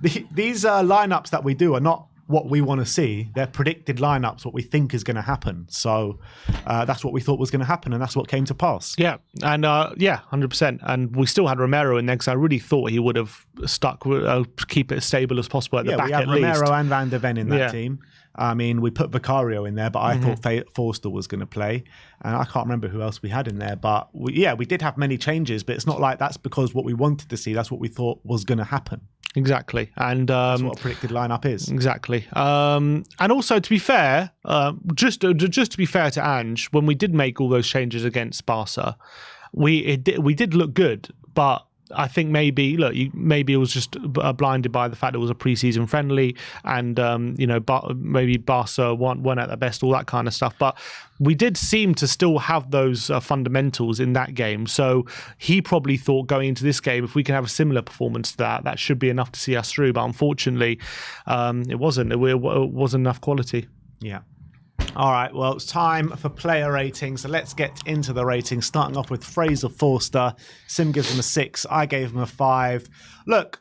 these lineups that we do are not what we want to see. They're predicted lineups, what we think is going to happen. So that's what we thought was going to happen, and that's what came to pass. Yeah, and 100%. And we still had Romero in there, because I really thought he would have stuck with keep it as stable as possible at the back at least. We had Romero and Van der Ven in that team. I mean, we put Vicario in there, but I thought Forster was going to play. And I can't remember who else we had in there. But we did have many changes, but it's not like that's because what we wanted to see. That's what we thought was going to happen. Exactly. And that's what a predicted lineup is. Exactly. And also, to be fair, just to be fair to Ange, when we did make all those changes against Barca, we did look good, but I think maybe it was just blinded by the fact it was a pre-season friendly, and maybe Barca weren't at their best, all that kind of stuff. But we did seem to still have those fundamentals in that game. So he probably thought going into this game, if we can have a similar performance to that should be enough to see us through. But unfortunately, it wasn't. It wasn't enough quality. Yeah. All right, well, it's time for player ratings. So let's get into the ratings, starting off with Fraser Forster. Sim gives him a 6. I gave him a 5. Look,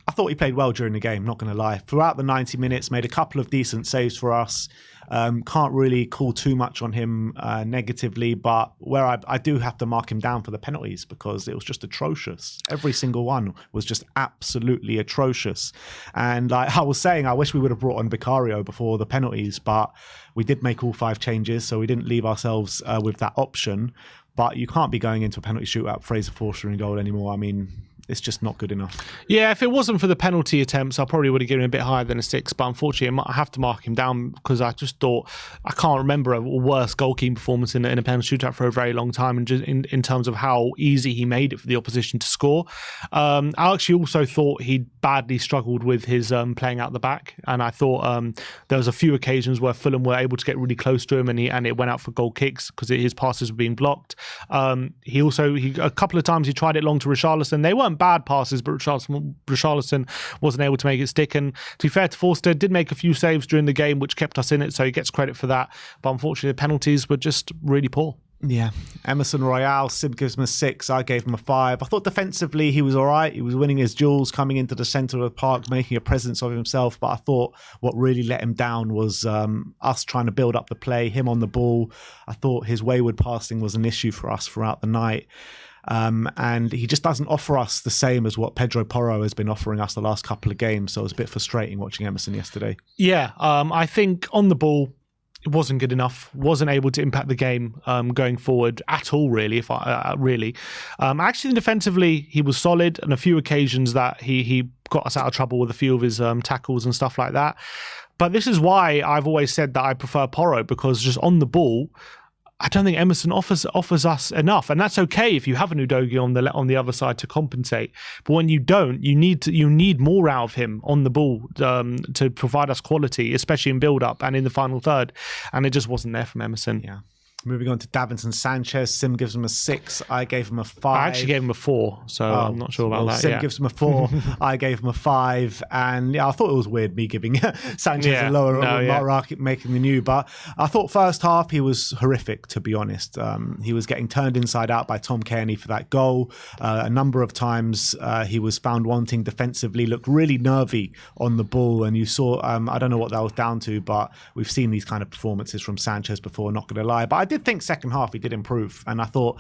I thought he played well during the game, not going to lie. Throughout the 90 minutes, made a couple of decent saves for us. Can't really call too much on him negatively, but where I do have to mark him down for the penalties because it was just atrocious. Every single one was just absolutely atrocious. And like I was saying, I wish we would have brought on Vicario before the penalties, but we did make all 5 changes, so we didn't leave ourselves with that option. But you can't be going into a penalty shootout, Fraser Forster in goal anymore. I mean, it's just not good enough. Yeah, if it wasn't for the penalty attempts, I probably would have given him a bit higher than a 6. But unfortunately, I have to mark him down because I just thought I can't remember a worse goalkeeping performance in a penalty shootout for a very long time, and just in terms of how easy he made it for the opposition to score. I actually also thought he badly struggled with his playing out the back, and I thought there was a few occasions where Fulham were able to get really close to him, and it went out for goal kicks because his passes were being blocked. He a couple of times he tried it long to Richarlison. They weren't bad passes, but Richarlison wasn't able to make it stick. And to be fair to Forster, did make a few saves during the game, which kept us in it, so he gets credit for that. But unfortunately, the penalties were just really poor. Yeah, Emerson Royale, Sim gives him a 6. I gave him a 5. I thought defensively he was all right. He was winning his duels, coming into the centre of the park, making a presence of himself. But I thought what really let him down was us trying to build up the play, him on the ball. I thought his wayward passing was an issue for us throughout the night. And he just doesn't offer us the same as what Pedro Porro has been offering us the last couple of games. So it was a bit frustrating watching Emerson yesterday. Yeah, I think on the ball, it wasn't good enough. Wasn't able to impact the game going forward at all, really. Actually, defensively, he was solid, and a few occasions that he got us out of trouble with a few of his tackles and stuff like that. But this is why I've always said that I prefer Porro, because just on the ball, I don't think Emerson offers us enough, and that's okay if you have an Udogie on the other side to compensate. But when you don't, you need more out of him on the ball to provide us quality, especially in build up and in the final third. And it just wasn't there from Emerson. Yeah. Moving on to Davinson Sanchez, Sim gives him a 6. I gave him a 5. I actually gave him a 4, so I'm not sure about that. Sim gives him a 4. I gave him a 5, and yeah, I thought it was weird me giving Sanchez a lower mark, making the new. But I thought first half he was horrific, to be honest. He was getting turned inside out by Tom Cairney for that goal. A number of times he was found wanting defensively, looked really nervy on the ball, and you saw, I don't know what that was down to, but we've seen these kind of performances from Sanchez before, not going to lie. But I did think second half he did improve, and I thought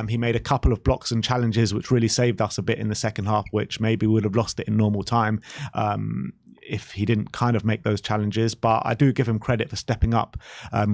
he made a couple of blocks and challenges which really saved us a bit in the second half, which maybe would have lost it in normal time if he didn't kind of make those challenges. But I do give him credit for stepping up,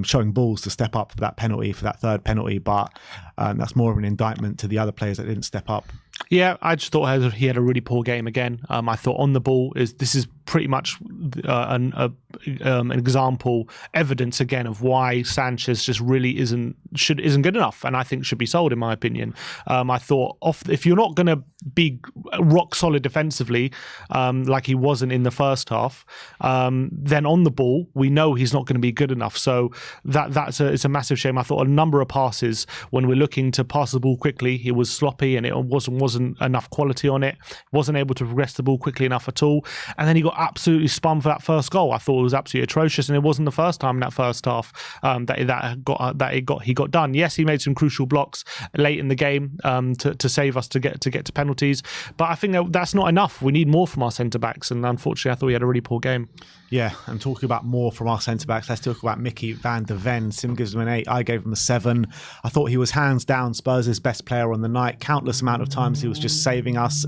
showing balls to step up for that penalty, for that third penalty. But that's more of an indictment to the other players that didn't step up. Yeah, I just thought he had a really poor game again. I thought on the ball this is pretty much an example, evidence again of why Sanchez just really isn't good enough, and I think should be sold in my opinion. I thought if you're not going to be rock solid defensively, like he wasn't in the first half, then on the ball we know he's not going to be good enough. So it's a massive shame. I thought a number of passes when we're looking to pass the ball quickly, he was sloppy and it wasn't enough quality on it. Wasn't able to progress the ball quickly enough at all, and then he got absolutely spun for that first goal. I thought it was absolutely atrocious, and it wasn't the first time in that first half he got done. Yes, he made some crucial blocks late in the game to save us to get to penalties, but I think that's not enough. We need more from our centre backs, and unfortunately, I thought he had a really poor game. Yeah, and talking about more from our centre backs, let's talk about Mickey van der Ven. Sim gives him an 8. I gave him a 7. I thought he was hands down Spurs' best player on the night. Countless amount of times he was just saving us.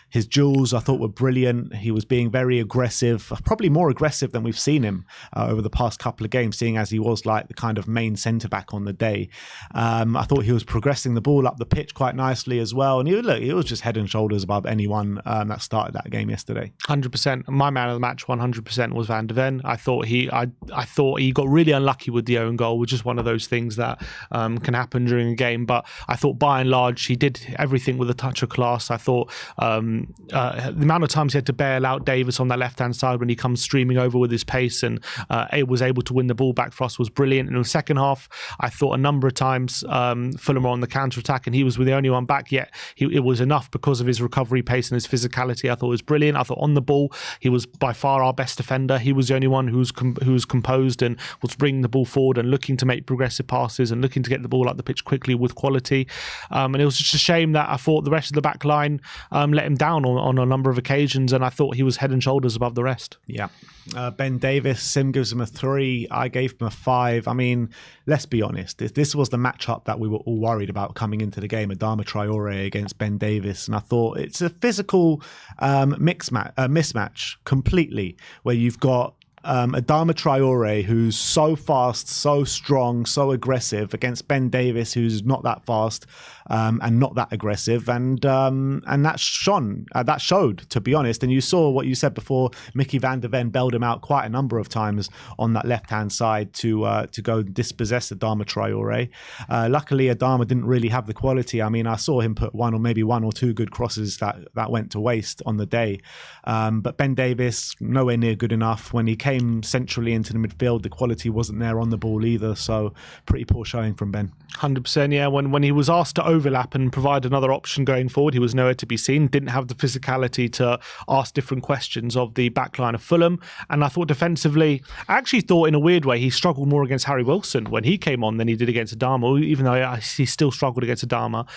His duels, I thought, were brilliant. He was being very aggressive, probably more aggressive than we've seen him over the past couple of games, seeing as he was like the kind of main centre-back on the day. I thought he was progressing the ball up the pitch quite nicely as well. And he was just head and shoulders above anyone that started that game yesterday. 100%. My man of the match, 100%, was Van der Ven. I thought he got really unlucky with the own goal, which is one of those things that can happen during a game. But I thought by and large, he did everything with a touch of class. I thought the amount of times he had to bail out Davis on that left-hand side when he comes streaming over with his pace and was able to win the ball back for us was brilliant. And in the second half, I thought a number of times Fulham were on the counter-attack and he was the only one back, yet it was enough because of his recovery pace and his physicality. I thought it was brilliant. I thought on the ball, he was by far our best defender. He was the only one who was composed and was bringing the ball forward and looking to make progressive passes and looking to get the ball up the pitch quickly with quality. And it was just a shame that I thought the rest of the back line let him down down on a number of occasions, and I thought he was head and shoulders above the rest. Yeah. Ben Davis, Sim gives him a 3. I gave him a 5. I mean, let's be honest. This was the matchup that we were all worried about coming into the game, Adama Traore against Ben Davis. And I thought it's a physical mismatch completely, where you've got Adama Traore, who's so fast, so strong, so aggressive, against Ben Davis, who's not that fast and not that aggressive, and that showed, to be honest. And you saw what you said before. Mickey van der Ven bailed him out quite a number of times on that left-hand side to go dispossess Adama Traore. Luckily, Adama didn't really have the quality. I mean, I saw him put one or two good crosses that went to waste on the day. But Ben Davis, nowhere near good enough. When he came centrally into the midfield, the quality wasn't there on the ball either. So pretty poor showing from Ben. 100%, yeah. When he was asked to overlap and provide another option going forward, he was nowhere to be seen. Didn't have the physicality to ask different questions of the backline of Fulham. And I thought defensively, I actually thought in a weird way he struggled more against Harry Wilson when he came on than he did against Adama, even though he still struggled against Adama.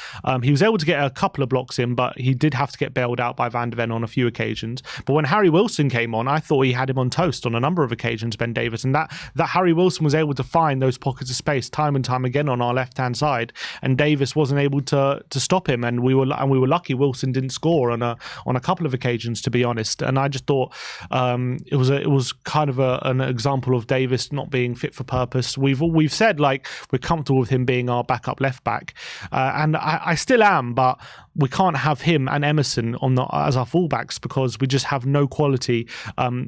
He was able to get a couple of blocks in, but he did have to get bailed out by Van der Ven on a few occasions. But when Harry Wilson came on, I thought he had him on toast on a number of occasions, Ben Davis, and that Harry Wilson was able to find those pockets of space time and time again on our left-hand side, and Davis wasn't able to stop him, and we were lucky Wilson didn't score on a couple of occasions, to be honest. And I just thought it was kind of an example of Davis not being fit for purpose. We've said like we're comfortable with him being our backup left back, and I still am, but we can't have him and Emerson as our fullbacks because we just have no quality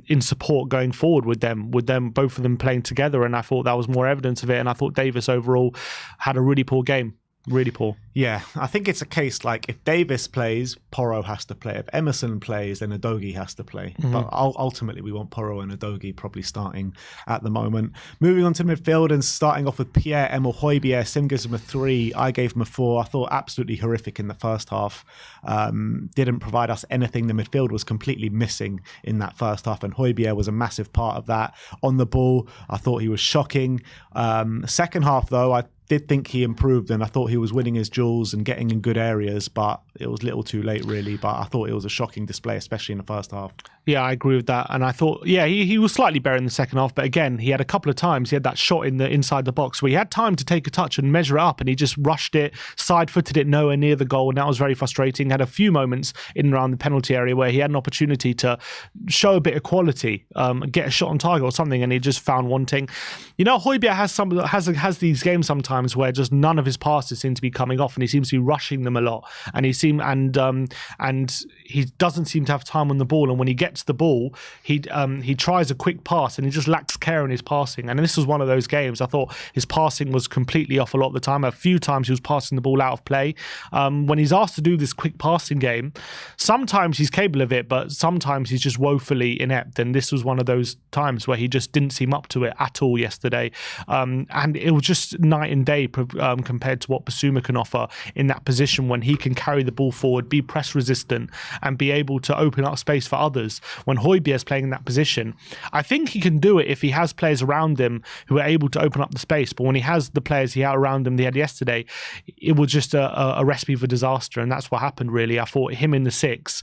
in support going forward with them, both of them playing together. And I thought that was more evidence of it. And I thought Davis overall had a really poor game. Really poor. Yeah, I think it's a case like if Davis plays, Porro has to play. If Emerson plays, then Udogie has to play. Mm-hmm. But ultimately, we want Porro and Udogie probably starting at the moment. Moving on to midfield and starting off with Pierre-Emile Højbjerg. Sim gives him a 3. I gave him a 4. I thought absolutely horrific in the first half. Didn't provide us anything. The midfield was completely missing in that first half, and Højbjerg was a massive part of that. On the ball, I thought he was shocking. Second half, though, I did think he improved, and I thought he was winning his duels and getting in good areas, but it was a little too late, really. But I thought it was a shocking display, especially in the first half. Yeah, I agree with that. And I thought, yeah, he was slightly better in the second half. But again, he had a couple of times, he had that shot inside the box where he had time to take a touch and measure it up, and he just rushed it, side-footed it nowhere near the goal. And that was very frustrating. Had a few moments in and around the penalty area where he had an opportunity to show a bit of quality, get a shot on target or something, and he just found wanting. You know, Højbjerg has these games sometimes where just none of his passes seem to be coming off, and he seems to be rushing them a lot. And he doesn't seem to have time on the ball. And when he gets the ball, he tries a quick pass, and he just lacks care in his passing. And this was one of those games. I thought his passing was completely off a lot of the time. A few times he was passing the ball out of play. When he's asked to do this quick passing game, sometimes he's capable of it, but sometimes he's just woefully inept. And this was one of those times where he just didn't seem up to it at all yesterday. And it was just night and day compared to what Basuma can offer in that position when he can carry the ball forward, be press resistant, and be able to open up space for others. When Højbjerg is playing in that position, I think he can do it if he has players around him who are able to open up the space. But when he has the players he had around him they had yesterday, it was just a recipe for disaster, and that's what happened, really. I thought him in the 6,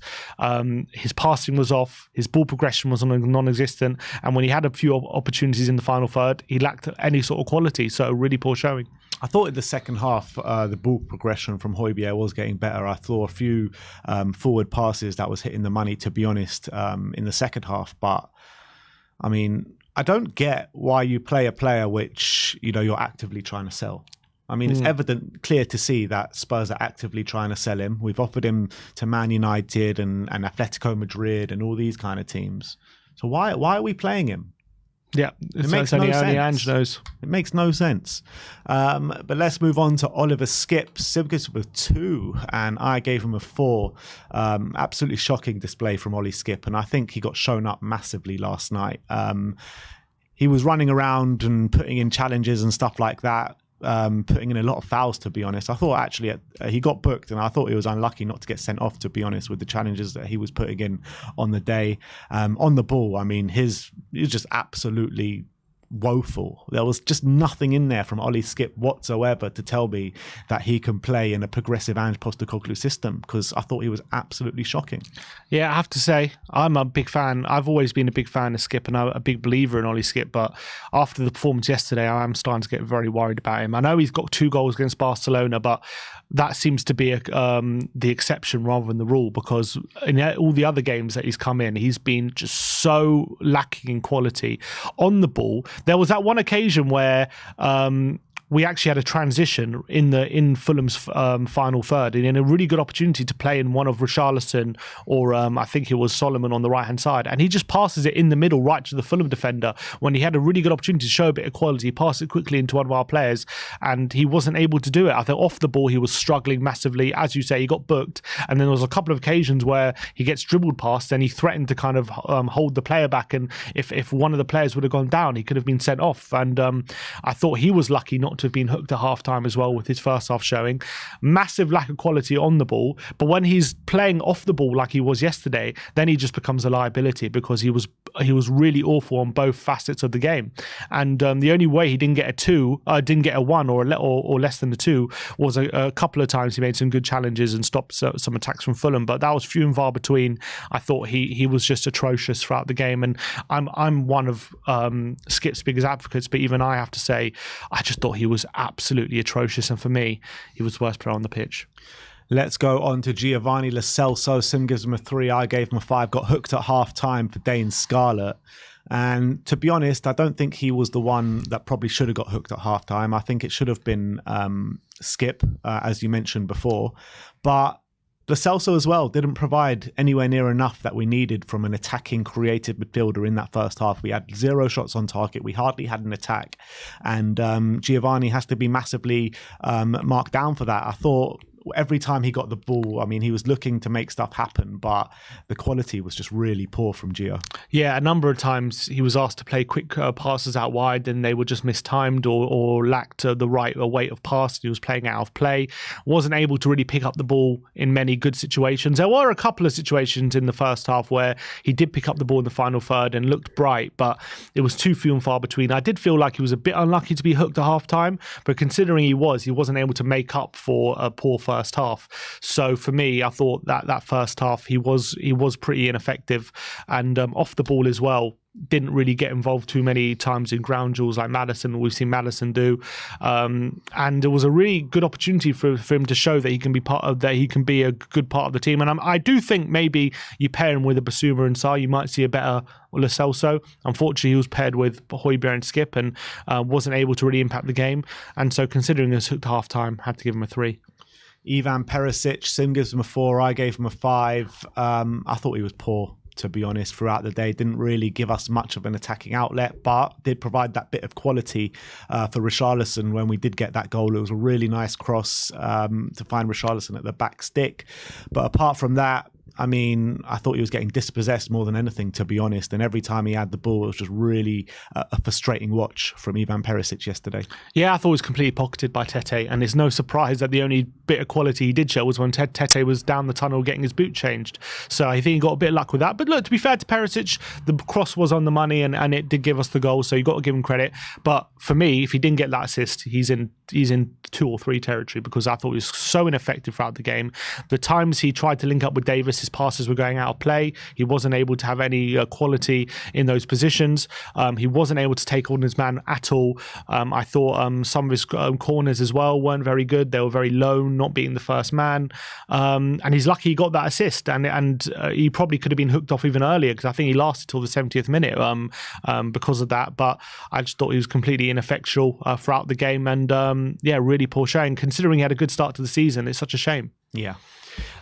his passing was off, his ball progression was non-existent, and when he had a few opportunities in the final third, he lacked any sort of quality. So a really poor showing. I thought in the second half, the ball progression from Højbjerg was getting better. I saw a few forward passes that was hitting the money, to be honest, in the second half. But, I mean, I don't get why you play a player which, you know, you're actively trying to sell. I mean, it's clear to see that Spurs are actively trying to sell him. We've offered him to Man United and Atletico Madrid and all these kind of teams. So why are we playing him? Yeah, it makes no sense. It makes no sense. But let's move on to Oliver Skipp. Sim gives him a 2, and I gave him a 4. Absolutely shocking display from Ollie Skipp, and I think he got shown up massively last night. He was running around and putting in challenges and stuff like that. Putting in a lot of fouls, to be honest. I thought actually he got booked, and I thought he was unlucky not to get sent off, to be honest, with the challenges that he was putting in on the day. On the ball, I mean, he was just absolutely woeful. There was just nothing in there from Ollie Skip whatsoever to tell me that he can play in a progressive Ange Postecoglou system, because I thought he was absolutely shocking. Yeah, I have to say, I'm a big fan. I've always been a big fan of Skip and I'm a big believer in Ollie Skip, but after the performance yesterday, I am starting to get very worried about him. I know he's got 2 goals against Barcelona, but that seems to be the exception rather than the rule, because in all the other games that he's come in, he's been just so lacking in quality on the ball. There was that one occasion where we actually had a transition in Fulham's final third, and in a really good opportunity to play in one of Richarlison or I think it was Solomon on the right hand side, and he just passes it in the middle right to the Fulham defender when he had a really good opportunity to show a bit of quality. He passed it quickly into one of our players, and he wasn't able to do it. I think off the ball he was struggling massively. As you say, he got booked, and then there was a couple of occasions where he gets dribbled past and he threatened to kind of hold the player back, and if one of the players would have gone down, he could have been sent off. And I thought he was lucky not to have been hooked at half-time as well with his first half showing. Massive lack of quality on the ball, but when he's playing off the ball like he was yesterday, then he just becomes a liability, because he was really awful on both facets of the game. And the only way he didn't get a 1 or less than a 2 was a couple of times he made some good challenges and stopped some attacks from Fulham, but that was few and far between. I thought he was just atrocious throughout the game, and I'm one of Skip's biggest advocates, but even I have to say I just thought he was absolutely atrocious, and for me he was the worst player on the pitch. Let's go on to Giovanni Lo Celso. Sim gives him a 3, I gave him a 5. Got hooked at half-time for Dane Scarlett. And to be honest, I don't think he was the one that probably should have got hooked at half-time. I think it should have been Skip, as you mentioned before. But Lo Celso as well didn't provide anywhere near enough that we needed from an attacking, creative midfielder in that first half. We had 0 shots on target. We hardly had an attack. And Giovanni has to be massively marked down for that. I thought every time he got the ball, I mean, he was looking to make stuff happen, but the quality was just really poor from Gio. Yeah, a number of times he was asked to play quick passes out wide, and they were just mistimed or lacked the right weight of pass. He was playing out of play, wasn't able to really pick up the ball in many good situations. There were a couple of situations in the first half where he did pick up the ball in the final third and looked bright, but it was too few and far between. I did feel like he was a bit unlucky to be hooked at half-time, but considering he wasn't able to make up for a poor first half. So for me, I thought that first half he was pretty ineffective, and off the ball as well. Didn't really get involved too many times in ground duels like Maddison. We've seen Maddison do, and it was a really good opportunity for him to show that he can be a good part of the team. And I do think maybe you pair him with a Basuma and Sarr, you might see a better Lo Celso. Unfortunately, he was paired with Højbjerg and Skip and wasn't able to really impact the game. And so, considering this hooked half time, had to give him a 3. Ivan Perisic, Sim gives him a 4, I gave him a 5. I thought he was poor, to be honest, throughout the day. Didn't really give us much of an attacking outlet, but did provide that bit of quality for Richarlison when we did get that goal. It was a really nice cross to find Richarlison at the back stick. But apart from that, I mean, I thought he was getting dispossessed more than anything, to be honest. And every time he had the ball, it was just really a frustrating watch from Ivan Perisic yesterday. Yeah, I thought he was completely pocketed by Tete. And it's no surprise that the only bit of quality he did show was when Tete was down the tunnel getting his boot changed. So I think he got a bit of luck with that. But look, to be fair to Perisic, the cross was on the money and it did give us the goal. So you got to give him credit. But for me, if he didn't get that assist, he's in 2 or 3 territory, because I thought he was so ineffective throughout the game. The times he tried to link up with Davis, his passes were going out of play. He wasn't able to have any quality in those positions. He wasn't able to take on his man at all. I thought some of his corners as well weren't very good. They were very low, not being the first man. And he's lucky he got that assist. And he probably could have been hooked off even earlier, because I think he lasted till the 70th minute because of that. But I just thought he was completely ineffectual throughout the game. And really poor showing. Considering he had a good start to the season, it's such a shame. Yeah.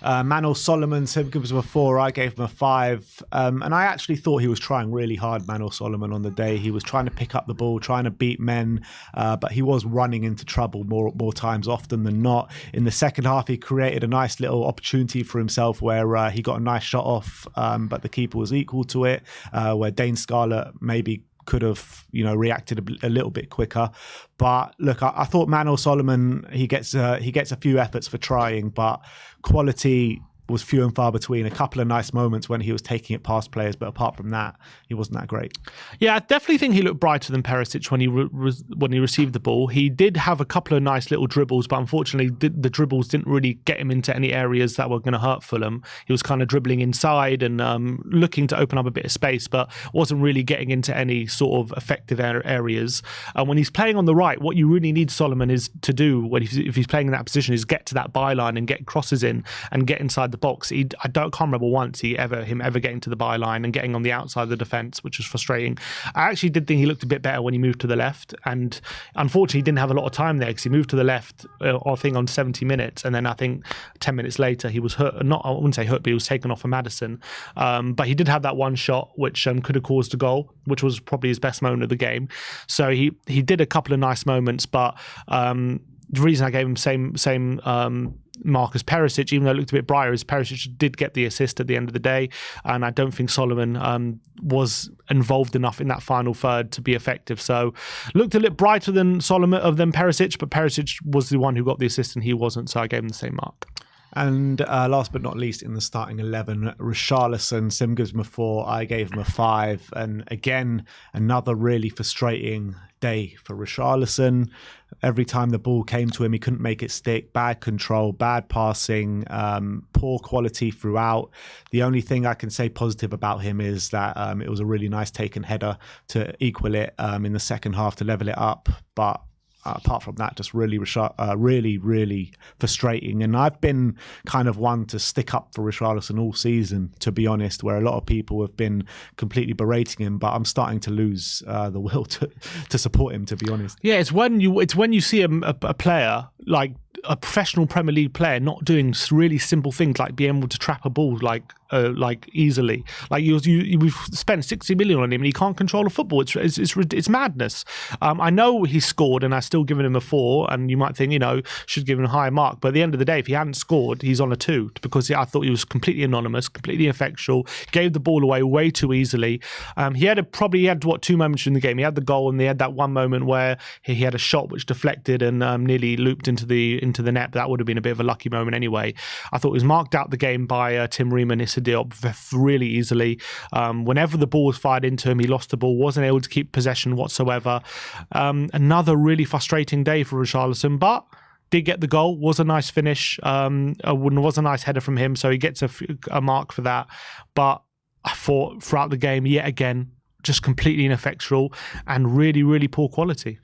Manor Solomon, Sim gives him a 4, I gave him a 5. And I actually thought he was trying really hard, Manor Solomon, on the day. He was trying to pick up the ball, trying to beat men, but he was running into trouble more times often than not. In the second half, he created a nice little opportunity for himself where he got a nice shot off, but the keeper was equal to it, where Dane Scarlett maybe could have, reacted a little bit quicker. But look, I thought Manor Solomon, he gets a few efforts for trying, but quality was few and far between. A couple of nice moments when he was taking it past players, but apart from that, he wasn't that great. Yeah, I definitely think he looked brighter than Perisic when he received the ball. He did have a couple of nice little dribbles, but unfortunately, the dribbles didn't really get him into any areas that were going to hurt Fulham. He was kind of dribbling inside and looking to open up a bit of space, but wasn't really getting into any sort of effective areas. When he's playing on the right, what you really need Solomon is to do if he's playing in that position is get to that byline and get crosses in and get inside the box. I can't remember once him ever getting to the byline and getting on the outside of the defence, which was frustrating. I actually did think he looked a bit better when he moved to the left, and unfortunately he didn't have a lot of time there because he moved to the left, I think on 70 minutes, and then I think 10 minutes later he was hurt. I wouldn't say hurt, but he was taken off for Maddison. But he did have that one shot which could have caused a goal, which was probably his best moment of the game. So he did a couple of nice moments, but the reason I gave him same mark as Perisic, even though it looked a bit brighter, is Perisic did get the assist at the end of the day, and I don't think Solomon was involved enough in that final third to be effective. So looked a little brighter than Perisic, but Perisic was the one who got the assist and he wasn't, so I gave him the same mark. And last but not least, in the starting 11, Richarlison, Sim gives him a 4, I gave him a 5. And again, another really frustrating day for Richarlison. Every time the ball came to him, he couldn't make it stick. Bad control, bad passing, poor quality throughout. The only thing I can say positive about him is that it was a really nice taken header to equal it in the second half to level it up. But apart from that, just really frustrating. And I've been kind of one to stick up for Richarlison all season, to be honest, where a lot of people have been completely berating him, but I'm starting to lose the will to support him, to be honest. Yeah, it's when you see a player like a professional Premier League player not doing really simple things like being able to trap a ball like easily. Like we've spent 60 million on him and he can't control a football. It's madness. I know he scored and I've still given him a 4, and you might think, should give him a higher mark. But at the end of the day, if he hadn't scored, he's on a 2 because I thought he was completely anonymous, completely ineffectual, gave the ball away way too easily. He had 2 moments in the game. He had the goal and he had that one moment where he had a shot which deflected and nearly looped into the net. But that would have been a bit of a lucky moment anyway. I thought he was marked out the game by Tim Ream and Diop really easily. Whenever the ball was fired into him, he lost the ball, wasn't able to keep possession whatsoever. Another really frustrating day for Richarlison, but did get the goal, was a nice finish, was a nice header from him, so he gets a mark for that. But I thought throughout the game, yet again, just completely ineffectual and really, really poor quality.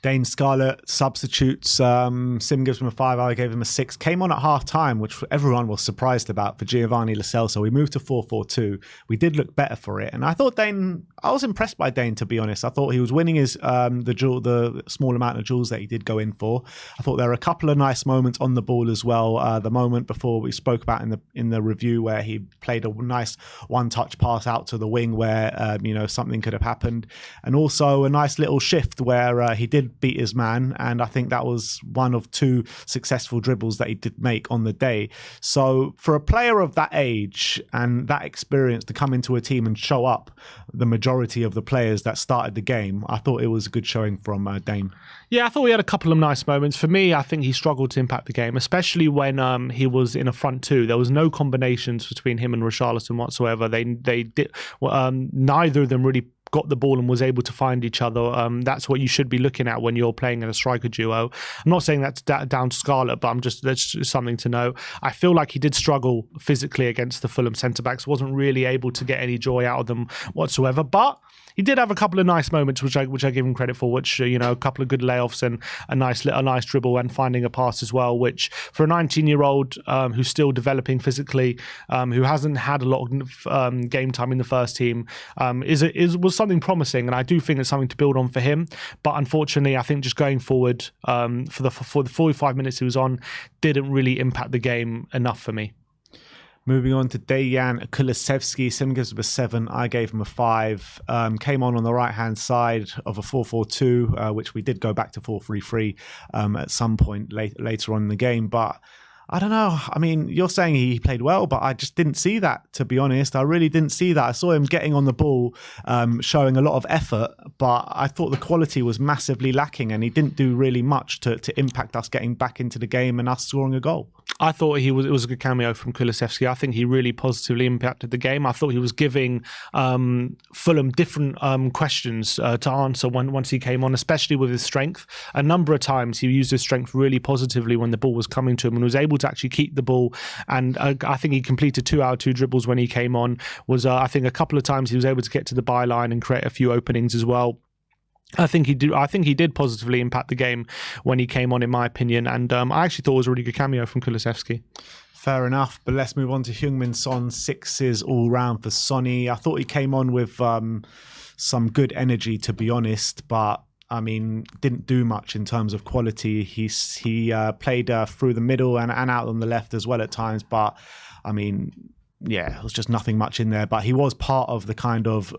Dane Scarlett substitutes. Sim gives him a 5, I gave him a 6. Came on at half-time, which everyone was surprised about for Giovanni Lo Celso. We moved to 4-4-2. We did look better for it. And I thought I was impressed by Dane, to be honest. I thought he was winning his the small amount of duels that he did go in for. I thought there were a couple of nice moments on the ball as well. The moment before we spoke about in the review where he played a nice one-touch pass out to the wing where something could have happened. And also a nice little shift where he did beat his man, and I think that was one of 2 successful dribbles that he did make on the day. So for a player of that age and that experience to come into a team and show up the majority of the players that started the game, I thought it was a good showing from Dane. Yeah, I thought he had a couple of nice moments. For me, I think he struggled to impact the game, especially when he was in a front 2. There was no combinations between him and Richarlison whatsoever. They did neither of them really got the ball and was able to find each other. That's what you should be looking at when you're playing in a striker duo. I'm not saying that's down to Scarlett, but that's just something to know. I feel like he did struggle physically against the Fulham centre-backs, wasn't really able to get any joy out of them whatsoever, but he did have a couple of nice moments, which I give him credit for, which, a couple of good layoffs and a nice dribble and finding a pass as well, which for a 19-year-old who's still developing physically, who hasn't had a lot of game time in the first team, was something promising, and I do think it's something to build on for him. But unfortunately, I think just going forward for the 45 minutes he was on, didn't really impact the game enough for me. Moving on to Dejan Kulusevski. Sim gives him a 7. I gave him a 5. Came on the right-hand side of a 4-4-2, which we did go back to 4-3-3 at some point later on in the game. But I don't know. I mean, you're saying he played well, but I just didn't see that, to be honest. I really didn't see that. I saw him getting on the ball, showing a lot of effort, but I thought the quality was massively lacking, and he didn't do really much to impact us getting back into the game and us scoring a goal. I thought it was a good cameo from Kulusevski. I think he really positively impacted the game. I thought he was giving Fulham different questions to answer once he came on, especially with his strength. A number of times he used his strength really positively when the ball was coming to him and was able to actually keep the ball. And I think he completed 2 out of 2 dribbles when he came on. I think a couple of times he was able to get to the byline and create a few openings as well. I think he did positively impact the game when he came on, in my opinion, and I actually thought it was a really good cameo from Kulusevski. Fair enough, but let's move on to Heung-min Son. 6s all round for Sonny. I thought he came on with some good energy, to be honest, but I mean, didn't do much in terms of quality. He played through the middle and out on the left as well at times, but I mean, yeah, it was just nothing much in there. But he was part of the kind of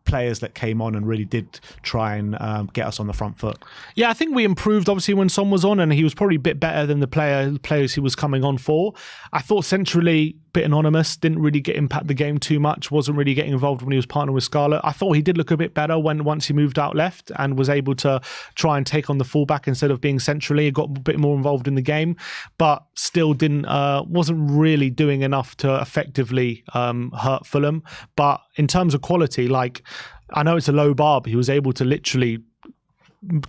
players that came on and really did try and get us on the front foot. Yeah, I think we improved obviously when Son was on, and he was probably a bit better than the players he was coming on for. I thought centrally, bit anonymous, didn't really impact the game too much, wasn't really getting involved when he was partnering with Scarlett. I thought he did look a bit better once he moved out left and was able to try and take on the fullback instead of being centrally. He got a bit more involved in the game, but still wasn't really doing enough to effectively hurt Fulham. But in terms of quality, like, I know it's a low bar, but he was able to literally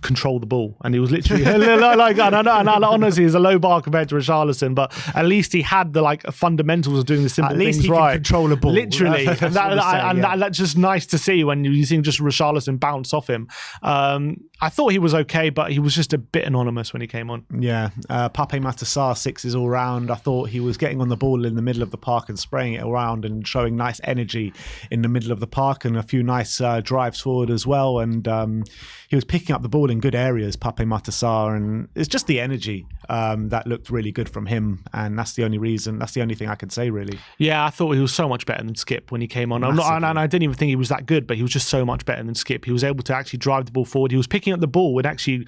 control the ball, and he was literally like, and honestly, it's a low bar compared to Richarlison, but at least he had the fundamentals of doing the simple things right. At least he can control the ball, literally, and that's just nice to see when you see just Richarlison bounce off him. I thought he was okay, but he was just a bit anonymous when he came on. Yeah, Pape Matar, 6s all round. I thought he was getting on the ball in the middle of the park and spraying it around and showing nice energy in the middle of the park and a few nice drives forward as well. And he was picking up the ball in good areas, Pape Matar, and it's just the energy that looked really good from him. And that's the only thing I can say, really. Yeah, I thought he was so much better than Skip when he came on. And I didn't even think he was that good, but he was just so much better than Skip. He was able to actually drive the ball forward. He was picking up the ball in actually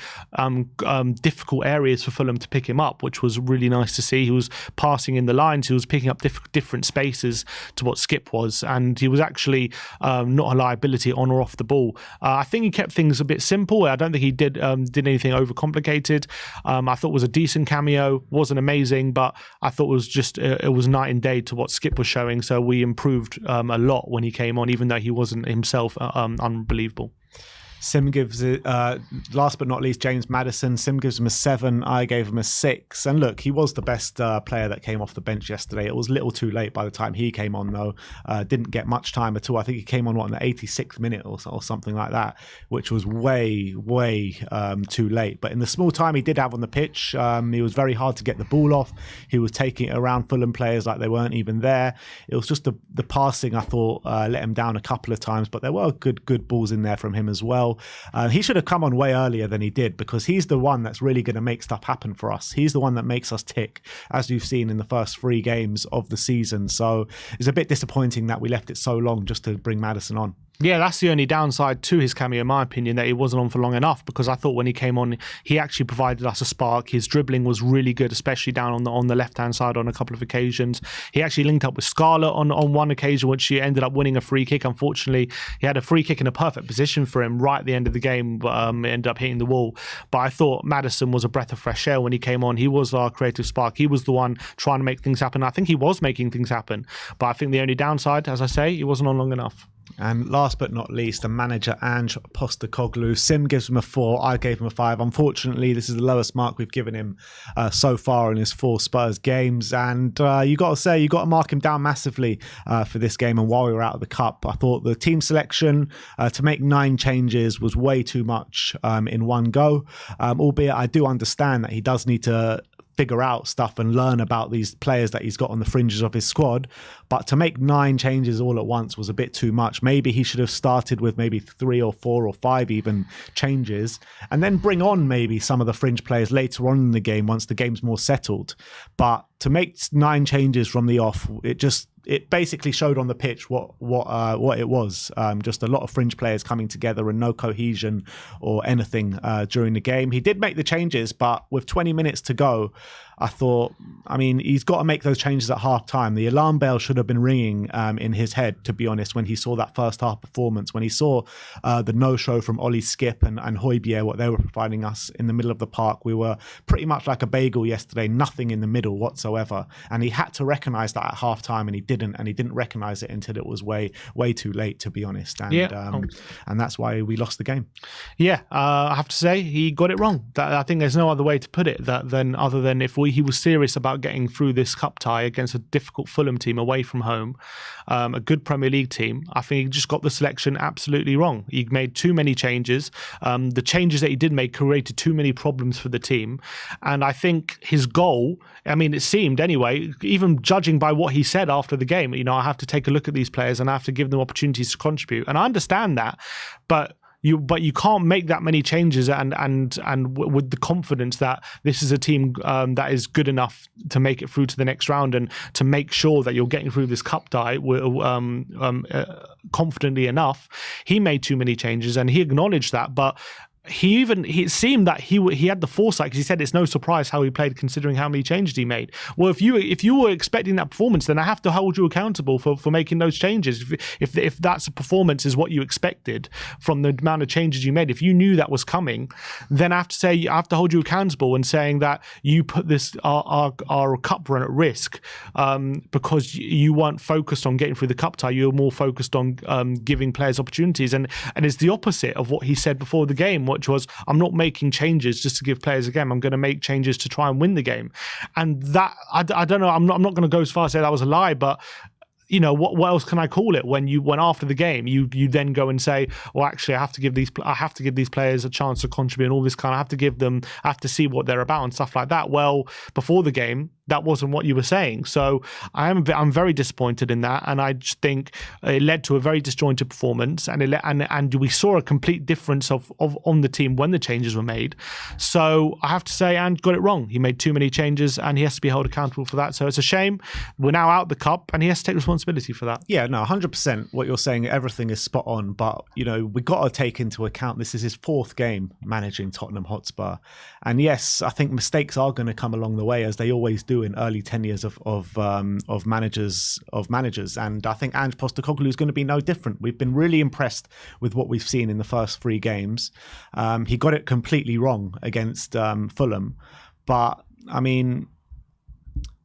difficult areas for Fulham to pick him up, which was really nice to see. He was passing in the lines. He was picking up different spaces to what Skip was, and he was actually not a liability on or off the ball. I think he kept things a bit simple. I don't think he did anything overcomplicated. I thought it was a decent cameo. Wasn't amazing, but I thought it was night and day to what Skip was showing. So we improved a lot when he came on, even though he wasn't himself unbelievable. Sim gives it, last but not least, James Maddison. Sim gives him a 7. I gave him a 6. And look, he was the best player that came off the bench yesterday. It was a little too late by the time he came on, though. Didn't get much time at all. I think he came on, in the 86th minute or something like that, which was way too late. But in the small time he did have on the pitch, he was very hard to get the ball off. He was taking it around Fulham players like they weren't even there. It was just the passing, I thought, let him down a couple of times. But there were good balls in there from him as well. He should have come on way earlier than he did, because he's the one that's really going to make stuff happen for us. He's the one that makes us tick, as you've seen in the first 3 games of the season. So it's a bit disappointing that we left it so long just to bring Maddison on. Yeah, that's the only downside to his cameo, in my opinion, that he wasn't on for long enough, because I thought when he came on, he actually provided us a spark. His dribbling was really good, especially down on the left-hand side on a couple of occasions. He actually linked up with Scarlett on one occasion, which he ended up winning a free kick. Unfortunately, he had a free kick in a perfect position for him right at the end of the game, but it ended up hitting the wall. But I thought Maddison was a breath of fresh air when he came on. He was our creative spark. He was the one trying to make things happen. I think he was making things happen, but I think the only downside, as I say, he wasn't on long enough. And last but not least, the manager, Ange Postecoglou. Sim gives him a 4. I gave him a 5. Unfortunately, this is the lowest mark we've given him so far in his 4 Spurs games. And you got to mark him down massively for this game. And while we were out of the cup, I thought the team selection to make 9 changes was way too much in one go. Albeit I do understand that he does need to figure out stuff and learn about these players that he's got on the fringes of his squad. But to make 9 changes all at once was a bit too much. Maybe he should have started with maybe 3 or 4 or 5 even changes, and then bring on maybe some of the fringe players later on in the game once the game's more settled. But to make 9 changes from the off, it basically showed on the pitch what it was. Just a lot of fringe players coming together and no cohesion or anything during the game. He did make the changes, but with 20 minutes to go, I thought, I mean, he's got to make those changes at half time. The alarm bell should have been ringing in his head, to be honest, when he saw that first half performance, when he saw the no-show from Ollie Skip and Højbjerg, what they were providing us in the middle of the park. We were pretty much like a bagel yesterday, nothing in the middle whatsoever. And he had to recognise that at half time, and he didn't recognise it until it was way too late, to be honest. And and that's why we lost the game. Yeah, I have to say he got it wrong. I think there's no other way to put it other than if he was serious about getting through this cup tie against a difficult Fulham team away from home, a good Premier League team. I think he just got the selection absolutely wrong. He made too many changes. The changes that he did make created too many problems for the team. And I think his goal, I mean, it seemed anyway, even judging by what he said after the game, you know, I have to take a look at these players and I have to give them opportunities to contribute. And I understand that, but you can't make that many changes and with the confidence that this is a team that is good enough to make it through to the next round and to make sure that you're getting through this cup tie confidently enough. He made too many changes and he acknowledged that, but it seemed that he had the foresight, because he said it's no surprise how he played considering how many changes he made. Well, if you were expecting that performance, then I have to hold you accountable for making those changes. If that's a performance is what you expected from the amount of changes you made, if you knew that was coming, then I have to hold you accountable and saying that you put this our cup run at risk because you weren't focused on getting through the cup tie. You were more focused on giving players opportunities, and it's the opposite of what he said before the game, which was, I'm not making changes just to give players a game. I'm going to make changes to try and win the game. And that, I don't know, I'm not going to go as far as say that was a lie, but you know, what else can I call it when after the game you then go and say, well, actually I have to give these players a chance to contribute and all this kind of, I have to see what they're about and stuff like that. Well, before the game, that wasn't what you were saying. So I'm very disappointed in that, and I just think it led to a very disjointed performance, and we saw a complete difference of on the team when the changes were made. So I have to say, and got it wrong. He made too many changes, and he has to be held accountable for that. So it's a shame. We're now out the cup, and he has to take responsibility for that. Yeah, no, 100%. What you're saying, everything is spot on. But you know, we got to take into account this is his 4th game managing Tottenham Hotspur, and yes, I think mistakes are going to come along the way, as they always do in early tenures of managers, and I think Ange Postecoglou is going to be no different. We've been really impressed with what we've seen in the first 3 games. He got it completely wrong against Fulham, but I mean,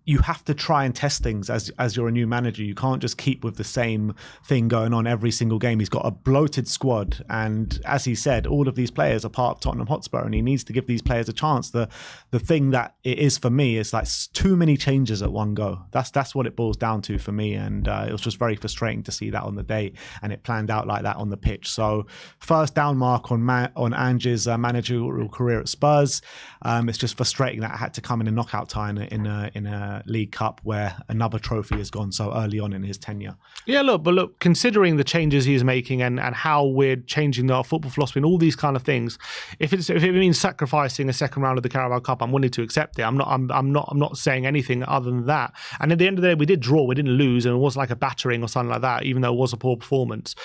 you have to try and test things as you're a new manager. You can't just keep with the same thing going on every single game. He's got a bloated squad, and as he said, all of these players are part of Tottenham Hotspur, and he needs to give these players a chance. The thing that it is for me is like too many changes at one go. That's what it boils down to for me, and it was just very frustrating to see that on the day, and it planned out like that on the pitch. So first down mark on Ange's managerial career at Spurs. It's just frustrating that it had to come in a knockout tie in a League Cup where another trophy has gone so early on in his tenure. Yeah, look, considering the changes he's making and how we're changing our football philosophy and all these kind of things, if it means sacrificing a second round of the Carabao Cup, I'm willing to accept it. I'm not saying anything other than that. And at the end of the day, we did draw, we didn't lose, and it wasn't like a battering or something like that, even though it was a poor performance.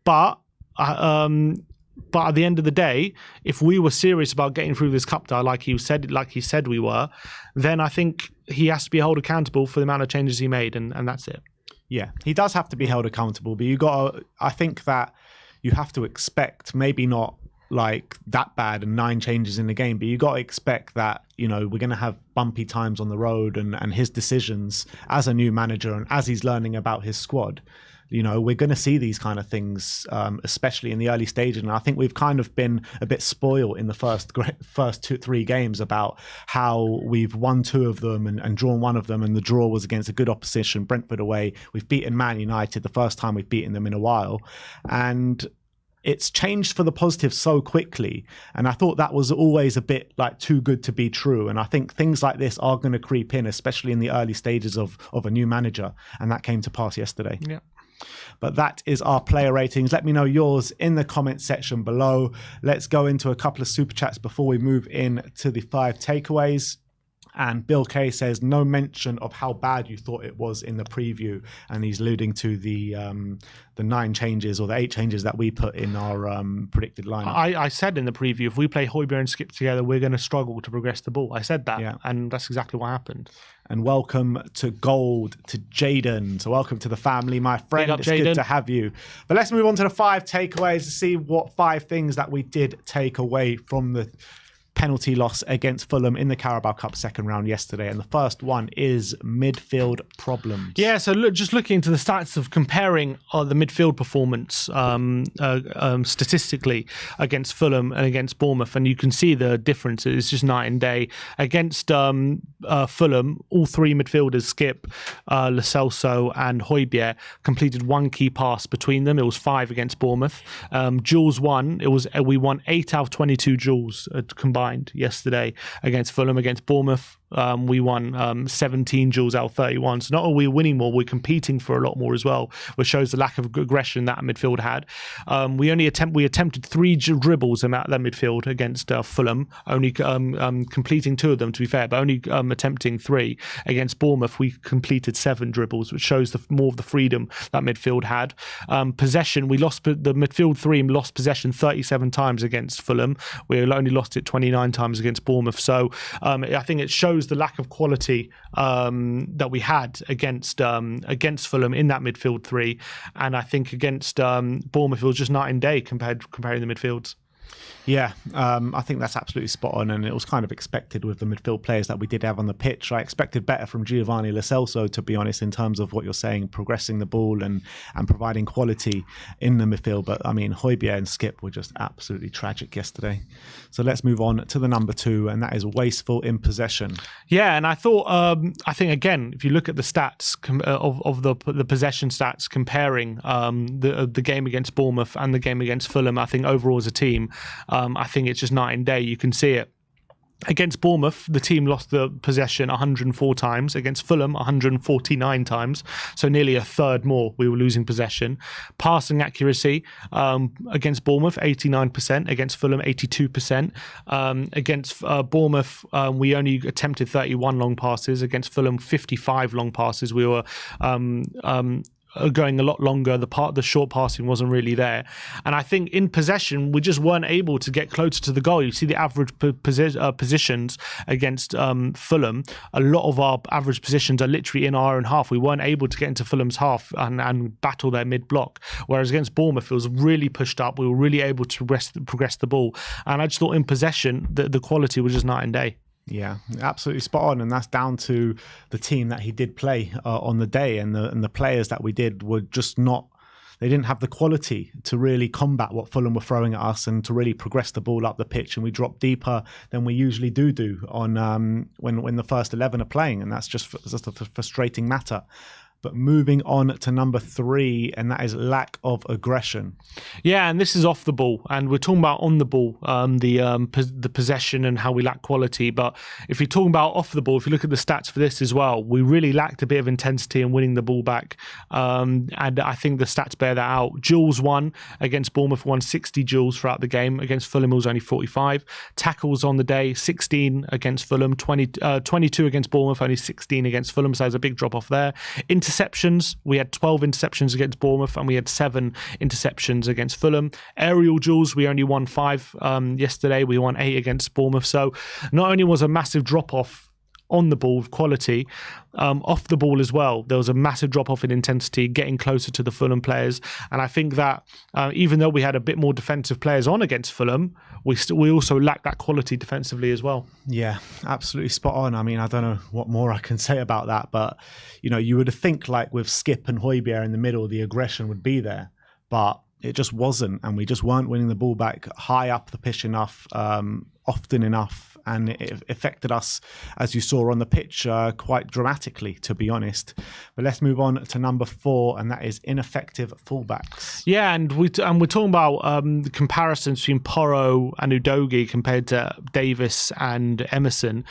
But at the end of the day, if we were serious about getting through this cup tie, like he said we were, then I think he has to be held accountable for the amount of changes he made, and that's it. Yeah, he does have to be held accountable, but I think that you have to expect, maybe not like that bad and 9 changes in the game, but you got to expect that, you know, we're going to have bumpy times on the road, and his decisions as a new manager and as he's learning about his squad, you know, we're going to see these kind of things, especially in the early stages. And I think we've kind of been a bit spoiled in the first 2-3 games about how we've won 2 of them and drawn 1 of them. And the draw was against a good opposition, Brentford away. We've beaten Man United, the first time we've beaten them in a while. And it's changed for the positive so quickly. And I thought that was always a bit like too good to be true. And I think things like this are going to creep in, especially in the early stages of a new manager. And that came to pass yesterday. Yeah. But that is our player ratings. Let me know yours in the comments section below. Let's go into a couple of super chats before we move in to the 5 takeaways. And Bill Kay says no mention of how bad you thought it was in the preview, and he's alluding to the 9 changes or the 8 changes that we put in our predicted lineup. I said in the preview, if we play Hojbjerg and Skip together, we're going to struggle to progress the ball. I said that, and that's exactly what happened. And welcome to Gold to Jaden. So welcome to the family, my friend. It's good to have you. But let's move on to the 5 takeaways to see what 5 things that we did take away from the penalty loss against Fulham in the Carabao Cup second round yesterday. And the first one is midfield problems. Yeah, so just looking into the stats of comparing the midfield performance statistically against Fulham and against Bournemouth, and you can see the difference. It's just night and day. Against Fulham, all 3 midfielders, Skip, Lo Celso and Hojbjerg, completed 1 key pass between them. It was 5 against Bournemouth. Duels won. We won 8 out of 22 duels combined yesterday against Fulham. Against Bournemouth, we won 17 duels out of 31. So not only are we winning more, we're competing for a lot more as well, which shows the lack of aggression that midfield had. We attempted 3 dribbles in that midfield against Fulham, only completing 2 of them, to be fair, but only attempting 3. Against Bournemouth, we completed 7 dribbles, which shows more of the freedom that midfield had. Possession, the midfield 3 lost possession 37 times against Fulham. We only lost it 29 times against Bournemouth. So I think it shows the lack of quality that we had against Fulham in that midfield 3, and I think against Bournemouth it was just night and day comparing the midfields. Yeah, I think that's absolutely spot on, and it was kind of expected with the midfield players that we did have on the pitch. I expected better from Giovanni Lo Celso, to be honest, in terms of what you're saying, progressing the ball and providing quality in the midfield. But I mean, Hojbjerg and Skip were just absolutely tragic yesterday. So let's move on to the number 2, and that is wasteful in possession. Yeah, and I think again, if you look at the stats of the possession stats comparing the game against Bournemouth and the game against Fulham, I think overall as a team, I think it's just night and day. You can see it. Against Bournemouth, the team lost the possession 104 times. Against Fulham, 149 times. So nearly a third more we were losing possession. Passing accuracy against Bournemouth, 89%. Against Fulham, 82%. Against Bournemouth, we only attempted 31 long passes. Against Fulham, 55 long passes. We were going a lot longer. The short passing wasn't really there, and I think in possession we just weren't able to get closer to the goal. You see the average positions against Fulham. A lot of our average positions are literally in our own half. We weren't able to get into Fulham's half and battle their mid block. Whereas against Bournemouth, it was really pushed up. We were really able to progress the ball, and I just thought in possession the quality was just night and day. Yeah, absolutely spot on, and that's down to the team that he did play on the day, and the players that we did were just not. They didn't have the quality to really combat what Fulham were throwing at us and to really progress the ball up the pitch, and we dropped deeper than we usually do on when the first 11 are playing, and that's just a frustrating matter. But moving on to number 3, and that is lack of aggression. Yeah, and this is off the ball, and we're talking about on the ball, the possession and how we lack quality. But if you're talking about off the ball, if you look at the stats for this as well, we really lacked a bit of intensity in winning the ball back, and I think the stats bear that out. Duels won against Bournemouth, won 60 duels throughout the game. Against Fulham, it was only 45. Tackles on the day, 16 against Fulham, 22 against Bournemouth, only 16 against Fulham. So there's a big drop off there. Interceptions, we had 12 interceptions against Bournemouth and we had 7 interceptions against Fulham. Aerial duels, we only won 5 yesterday. We won 8 against Bournemouth. So not only was a massive drop off on the ball with quality, off the ball as well, there was a massive drop off in intensity, getting closer to the Fulham players. And I think that even though we had a bit more defensive players on against Fulham, we also lacked that quality defensively as well. Yeah, absolutely spot on. I mean, I don't know what more I can say about that, but you would think like with Skip and Hojbjerg in the middle, the aggression would be there, but it just wasn't, and we just weren't winning the ball back high up the pitch enough, often enough, and it affected us, as you saw on the pitch, quite dramatically, to be honest. But let's move on to number 4, and that is ineffective fullbacks. Yeah, and we're talking about the comparisons between Porro and Udogie compared to Davis and Emerson.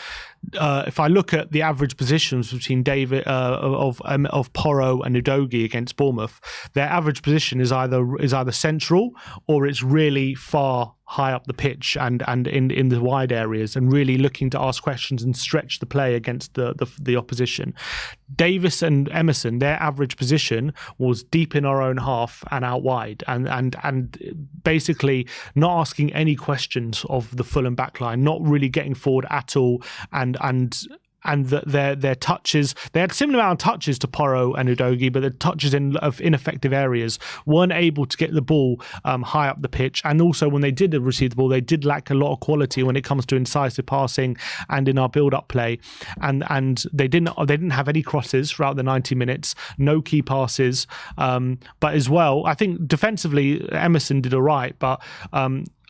if I look at the average positions between David of Porro and Udogie against Bournemouth, their average position is either central or it's really far high up the pitch and in the wide areas, and really looking to ask questions and stretch the play against the opposition. Davis and Emerson, their average position was deep in our own half and out wide, and basically not asking any questions of the Fulham backline, not really getting forward at all, and their touches, they had similar amount of touches to Porro and Udogie, but the touches of ineffective areas, weren't able to get the ball high up the pitch. And also when they did receive the ball, they did lack a lot of quality when it comes to incisive passing and in our build-up play. And they didn't have any crosses throughout the 90 minutes, no key passes. But as well, I think defensively Emerson did all right, but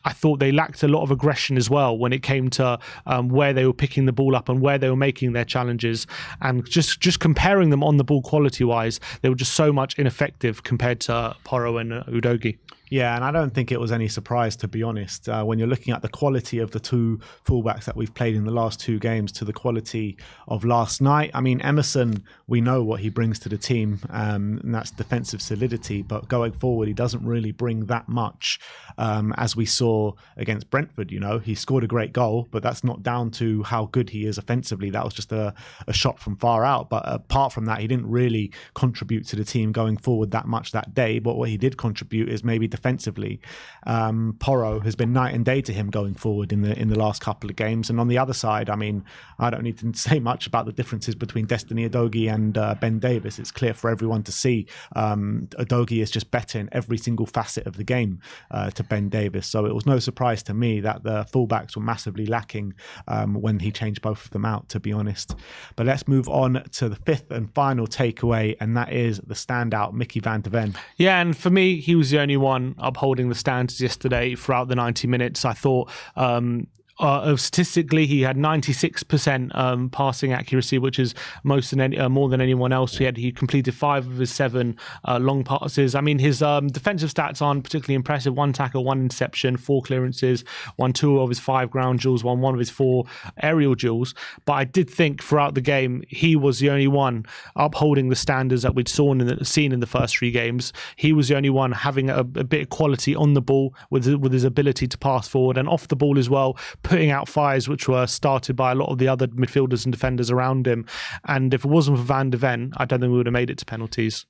I thought they lacked a lot of aggression as well when it came to where they were picking the ball up and where they were making their challenges. And just comparing them on the ball quality-wise, they were just so much ineffective compared to Porro and Udogie. Yeah, and I don't think it was any surprise, to be honest, when you're looking at the quality of the two fullbacks that we've played in the last two games to the quality of last night. I mean, Emerson, we know what he brings to the team, and that's defensive solidity, but going forward, he doesn't really bring that much, as we saw against Brentford. He scored a great goal, but that's not down to how good he is offensively. That was just a shot from far out. But apart from that, he didn't really contribute to the team going forward that much that day. But what he did contribute is maybe defensively. Porro has been night and day to him going forward in the last couple of games. And on the other side, I mean, I don't need to say much about the differences between Destiny Udogie and Ben Davis. It's clear for everyone to see. Udogie is just better in every single facet of the game to Ben Davis. So it was no surprise to me that the fullbacks were massively lacking when he changed both of them out, to be honest. But let's move on to the fifth and final takeaway, and that is the standout Mickey van de Ven. Yeah, and for me, he was the only one upholding the standards yesterday throughout the 90 minutes. I thought statistically, he had 96% passing accuracy, which is more than anyone else. He completed 5 of his 7 long passes. I mean, his defensive stats aren't particularly impressive. 1 tackle, 1 interception, 4 clearances, won 2 of his 5 ground duels, won 1 of his 4 aerial duels. But I did think throughout the game, he was the only one upholding the standards that we'd seen in the first 3 games. He was the only one having a bit of quality on the ball with his ability to pass forward and off the ball as well, putting out fires which were started by a lot of the other midfielders and defenders around him. And if it wasn't for Van de Ven, I don't think we would have made it to penalties.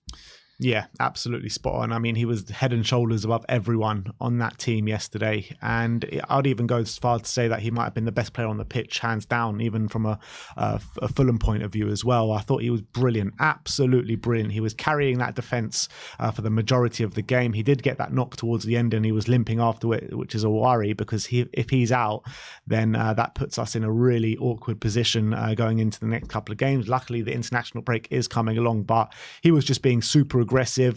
Yeah, absolutely spot on. I mean, he was head and shoulders above everyone on that team yesterday. And I'd even go as far to say that he might have been the best player on the pitch, hands down, even from a Fulham point of view as well. I thought he was brilliant, absolutely brilliant. He was carrying that defence for the majority of the game. He did get that knock towards the end and he was limping after it, which is a worry because if he's out, then that puts us in a really awkward position going into the next couple of games. Luckily, the international break is coming along, but he was just being super aggressive.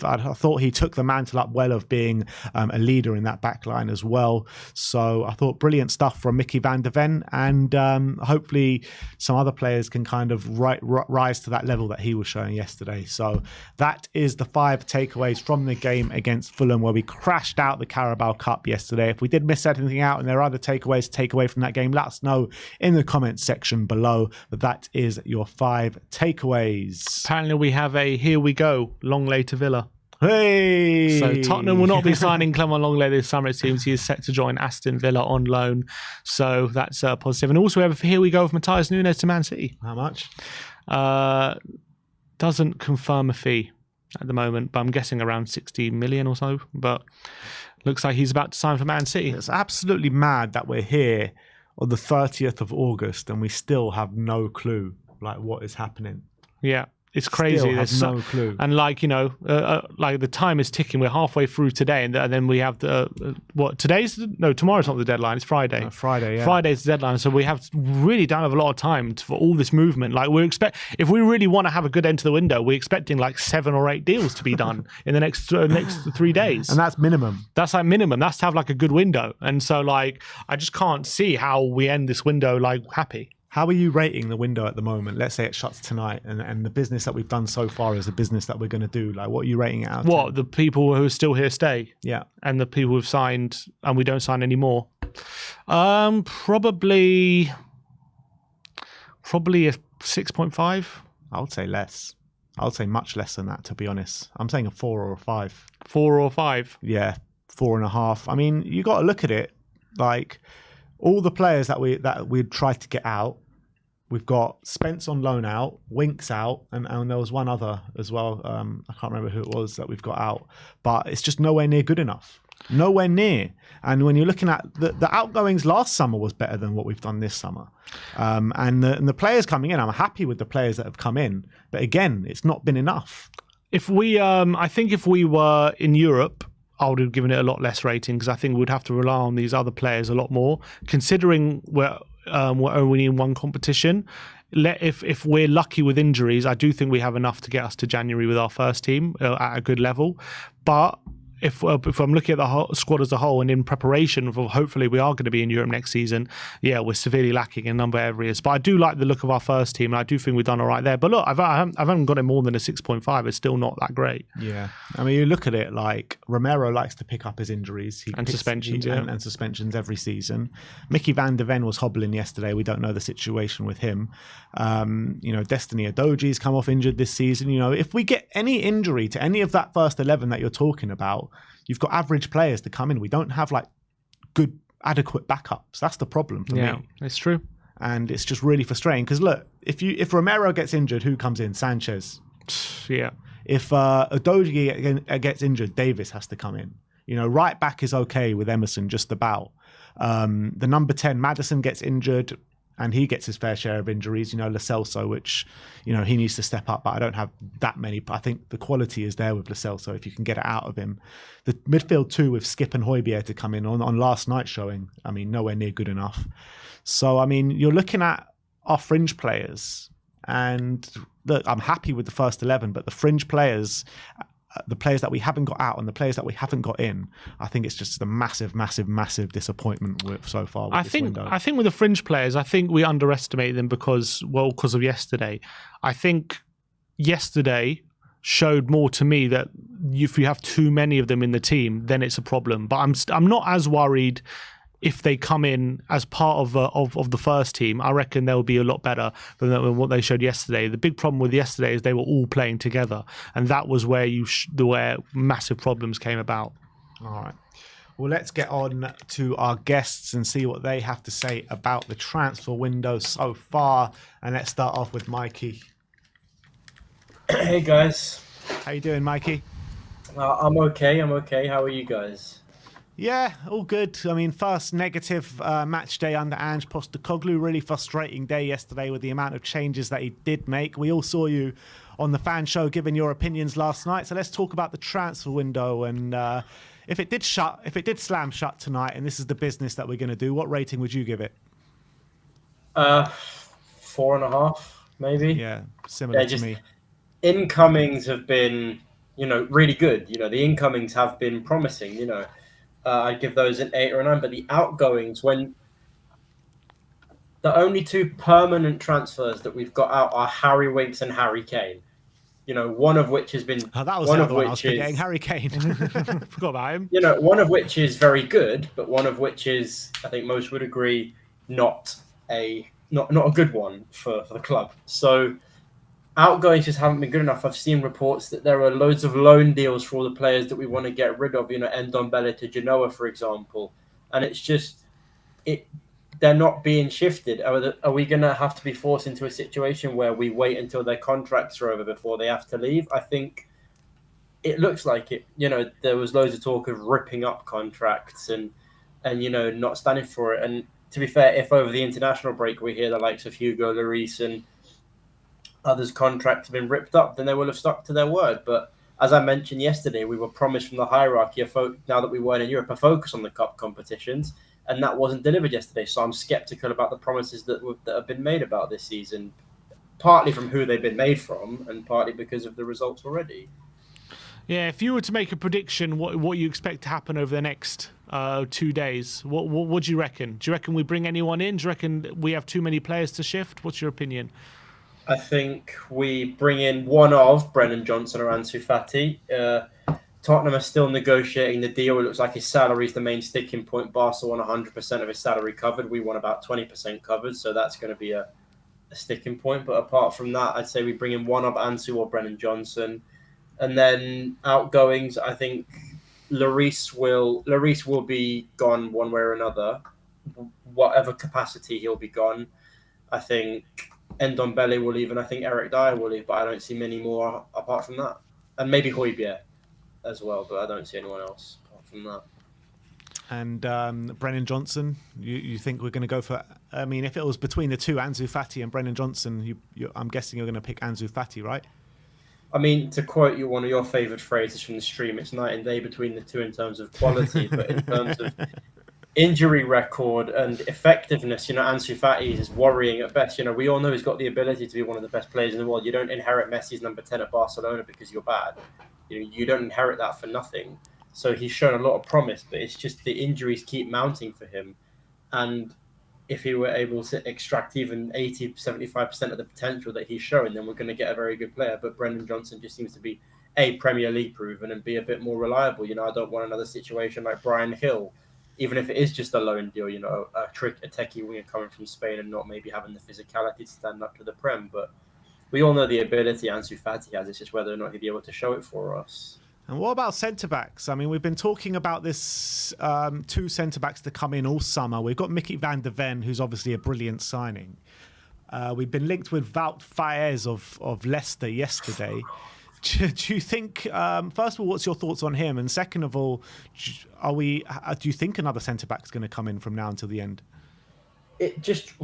I thought he took the mantle up well of being a leader in that back line as well. So I thought brilliant stuff from Mickey van de Ven, and hopefully some other players can kind of rise to that level that he was showing yesterday. So that is the 5 takeaways from the game against Fulham, where we crashed out the Carabao Cup yesterday. If we did miss anything out and there are other takeaways to take away from that game, let us know in the comments section below. But that is your 5 takeaways. Apparently we have a here we go Longley to Villa. Hey! So Tottenham will not be signing Clement Longley this summer, it seems. He is set to join Aston Villa on loan. So that's positive. And also we have a here we go with Matthias Nunes to Man City. How much? Doesn't confirm a fee at the moment, but I'm guessing around 60 million or so. But looks like he's about to sign for Man City. It's absolutely mad that we're here on the 30th of August and we still have no clue like what is happening. Yeah. It's crazy. There's no clue. And like the time is ticking. We're halfway through today, and then we have tomorrow's not the deadline. It's Friday. Friday, yeah. Friday's the deadline. So we really don't have a lot of time for all this movement. Like if we really want to have a good end to the window, we're expecting like 7 or 8 deals to be done in the next 3 days. And that's minimum. That's like minimum. That's to have like a good window. And so like I just can't see how we end this window like happy. How are you rating the window at the moment? Let's say it shuts tonight, and the business that we've done so far is the business that we're going to do. Like, what are you rating it out of 10? What, the people who are still here stay? Yeah. And the people who've signed and we don't sign anymore? Probably Probably a 6.5. I would say less. I would say much less than that, to be honest. I'm saying a 4 or a 5. 4 or 5. Yeah, 4.5. I mean, you got to look at it like all the players that we'd tried to get out. We've got Spence on loan out, Winks out, and there was one other as well. I can't remember who it was that we've got out, but it's just nowhere near good enough. Nowhere near. And when you're looking at the outgoings last summer was better than what we've done this summer. And the players coming in, I'm happy with the players that have come in. But again, it's not been enough. If we, I think if we were in Europe, I would have given it a lot less rating because I think we'd have to rely on these other players a lot more, considering we're only in one competition. If we're lucky with injuries, I do think we have enough to get us to January with our first team at a good level. But if I'm looking at the whole squad as a whole and in preparation for hopefully we are going to be in Europe next season, yeah, we're severely lacking in a number of areas. But I do like the look of our first team, and I do think we've done all right there. But look, I haven't got it more than a 6.5. It's still not that great. Yeah, I mean, you look at it like Romero likes to pick up his injuries and suspensions, and suspensions every season. Mickey van der Ven was hobbling yesterday. We don't know the situation with him. Destiny Adoji's come off injured this season. If we get any injury to any of that first 11 that you're talking about, you've got average players to come in. We don't have like good, adequate backups. That's the problem for me. Yeah, it's true. And it's just really frustrating because look, if Romero gets injured, who comes in? Sanchez. Yeah. If Adoji gets injured, Davis has to come in. Right back is okay with Emerson, just about. The number 10, Maddison, gets injured. And he gets his fair share of injuries, Lo Celso, which, he needs to step up. But I don't have that many. I think the quality is there with Lo Celso if you can get it out of him. The midfield too with Skip and Højbjerg to come in on last night's showing, I mean, nowhere near good enough. So, I mean, you're looking at our fringe players. And look, I'm happy with the first 11, but the fringe players, the players that we haven't got out and the players that we haven't got in, I think it's just a massive, massive, massive disappointment so far with this window. I think with the fringe players, I think we underestimate them because of yesterday. I think yesterday showed more to me that if you have too many of them in the team, then it's a problem. But I'm not as worried if they come in as part of the first team. I reckon they'll be a lot better than what they showed yesterday. The big problem with yesterday is they were all playing together, and that was where where massive problems came about. All right. Well, let's get on to our guests and see what they have to say about the transfer window so far. And let's start off with Mikey. Hey guys. How you doing, Mikey? I'm okay. How are you guys? Yeah, all good. I mean, first negative match day under Ange Postecoglou. Really frustrating day yesterday with the amount of changes that he did make. We all saw you on the fan show giving your opinions last night. So let's talk about the transfer window and if it did slam shut tonight, and this is the business that we're going to do, what rating would you give it? 4.5, maybe. Yeah, similar to me. Incomings have been, really good. The incomings have been promising. I'd give those an 8 or a 9, but the outgoings, when the only two permanent transfers that we've got out are Harry Winks and Harry Kane. One of which has been that was one of which I was forgetting, Harry Kane. Forgot about him. One of which is very good, but one of which is, I think most would agree, not a good one for the club. So outgoings just haven't been good enough. I've seen reports that there are loads of loan deals for all the players that we want to get rid of, Ndombele to Genoa, for example. And it's just, they're not being shifted. Are we going to have to be forced into a situation where we wait until their contracts are over before they have to leave? I think it looks like it. There was loads of talk of ripping up contracts and not standing for it. And to be fair, if over the international break we hear the likes of Hugo Lloris and others' contracts have been ripped up, then they will have stuck to their word. But as I mentioned yesterday, we were promised from the hierarchy, now that we weren't in Europe, a focus on the cup competitions, and that wasn't delivered yesterday. So I'm sceptical about the promises that have been made about this season, partly from who they've been made from, and partly because of the results already. Yeah, if you were to make a prediction, what you expect to happen over the next 2 days, what do you reckon? Do you reckon we bring anyone in? Do you reckon we have too many players to shift? What's your opinion? I think we bring in one of Brennan Johnson or Ansu Fati. Tottenham are still negotiating the deal. It looks like his salary is the main sticking point. Barca want 100% of his salary covered. We want about 20% covered. So that's going to be a a sticking point. But apart from that, I'd say we bring in one of Ansu or Brennan Johnson. And then outgoings, I think Lloris will be gone one way or another, whatever capacity he'll be gone. I think Ndombele will leave, and I think Eric Dyer will leave, but I don't see many more apart from that. And maybe Højbjerg as well, but I don't see anyone else apart from that. And Brennan Johnson, you think we're going to go for? I mean, if it was between the two, Ansu Fati and Brennan Johnson, I'm guessing you're going to pick Ansu Fati, right? I mean, to quote you, one of your favourite phrases from the stream, it's night and day between the two in terms of quality, but in terms of injury record and effectiveness, Ansu Fati is worrying at best. We all know he's got the ability to be one of the best players in the world. You don't inherit Messi's number 10 at Barcelona because you're bad. You don't inherit that for nothing. So he's shown a lot of promise, but it's just the injuries keep mounting for him. And if he were able to extract even 80, 75% of the potential that he's showing, then we're going to get a very good player. But Brendan Johnson just seems to be A, Premier League proven and be a bit more reliable. I don't want another situation like Brian Hill, even if it is just a loan deal, a techie winger coming from Spain and not maybe having the physicality to stand up to the Prem. But we all know the ability Ansu Fati has. It's just whether or not he'll be able to show it for us. And what about centre-backs? I mean, we've been talking about this two centre-backs to come in all summer. We've got Mickey van der Ven, who's obviously a brilliant signing. We've been linked with Wout Faes of Leicester yesterday. Do you think, first of all, what's your thoughts on him? And second of all, do you think another centre-back is going to come in from now until the end? It just,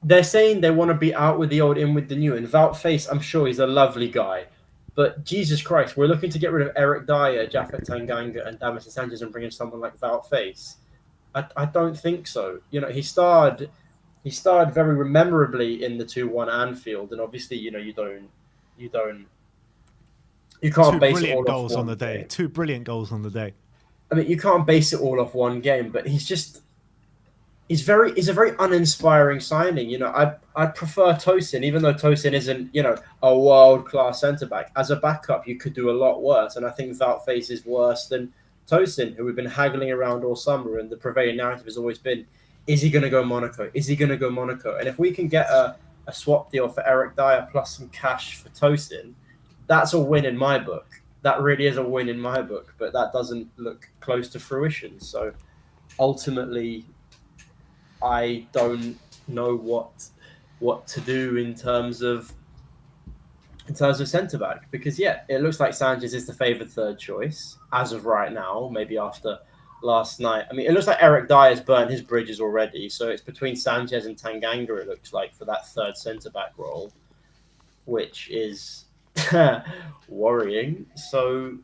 they're saying they want to be out with the old, in with the new. And Wout Faes, I'm sure he's a lovely guy. But Jesus Christ, we're looking to get rid of Eric Dyer, Japhet Tanganga, and Davinson Sanchez and bring in someone like Wout Faes. I don't think so. He starred very memorably in the 2-1 Anfield, and obviously, you can't base it all off one game. Two brilliant goals on the day. I mean, you can't base it all off one game, but he's a very uninspiring signing. I'd prefer Tosin, even though Tosin isn't, a world-class centre-back. As a backup, you could do a lot worse, and I think Wout Faes is worse than Tosin, who we've been haggling around all summer, and the prevailing narrative has always been, is he going to go Monaco? Is he going to go Monaco? And if we can get a swap deal for Eric Dyer plus some cash for Tosin, that's a win in my book. That really is a win in my book, but that doesn't look close to fruition. So ultimately, I don't know what to do in terms of centre back, because it looks like Sanchez is the favoured third choice as of right now. Maybe after last night, I mean, it looks like Eric Dyer's burnt his bridges already. So it's between Sanchez and Tanganga. It looks like for that third centre back role, which is worrying. So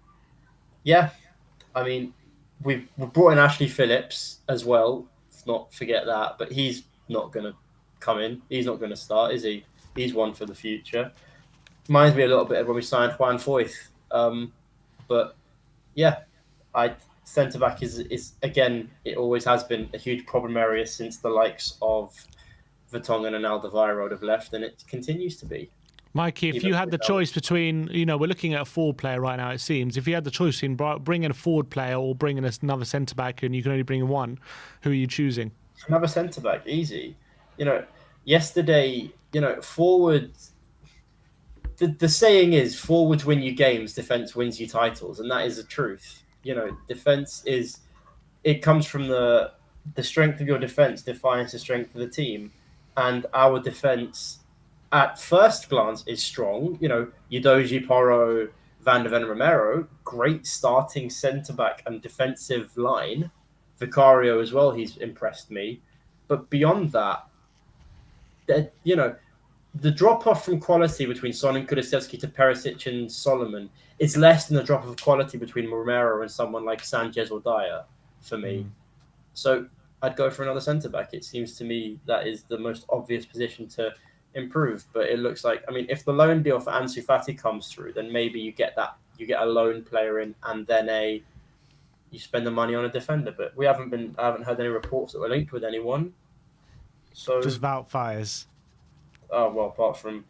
I mean, we've brought in Ashley Phillips as well. Let's not forget that, but he's not going to come in. He's not going to start, is he? He's one for the future. Reminds me a little bit of when we signed Juan Foyth. But centre back is again, it always has been a huge problem area since the likes of Vertonghen and Alderweireld have left, and it continues to be. Mikey, if you had the choice between, we're looking at a forward player right now, it seems. If you had the choice between bringing a forward player or bringing another centre-back and you can only bring in one, who are you choosing? Another centre-back, easy. Yesterday, forwards... The saying is, forwards win you games, defence wins you titles, and that is the truth. Defence is... It comes from the strength of your defence defines the strength of the team, and our defence... at first glance is strong. Udogie, Porro, Van der Ven, Romero, great starting centre-back and defensive line. Vicario as well, he's impressed me. But beyond that, the drop-off from quality between Son and Kulusevski to Perisic and Solomon is less than the drop of quality between Romero and someone like Sanchez or Dyer for me. So I'd go for another centre-back. It seems to me that is the most obvious position to improve, but it looks like, I mean, if the loan deal for Ansu Fati comes through, then maybe you get a loan player in, and then you spend the money on a defender. But I haven't heard any reports that we're linked with anyone. So just Wout Faes. Oh well, apart from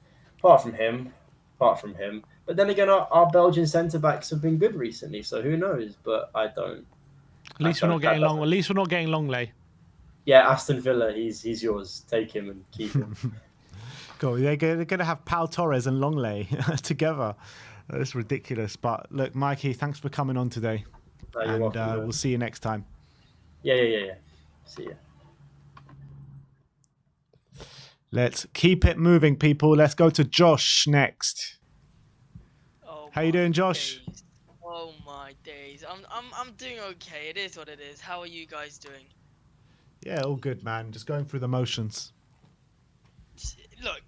him. But then again, our Belgian centre backs have been good recently, so who knows? But I don't. At least we're not getting Longley. Yeah, Aston Villa, he's yours. Take him and keep him. Cool. They're going to have Pau Torres and Longley together. That's ridiculous. But look, Mikey, thanks for coming on today. No, you're And welcome. we'll see you next time. Yeah. See ya. Let's keep it moving, people. Let's go to Josh next. Oh, How you doing, my Josh? days. Oh my days. I'm doing okay. It is what it is. How are you guys doing? Yeah, all good, man. Just going through the motions. Look.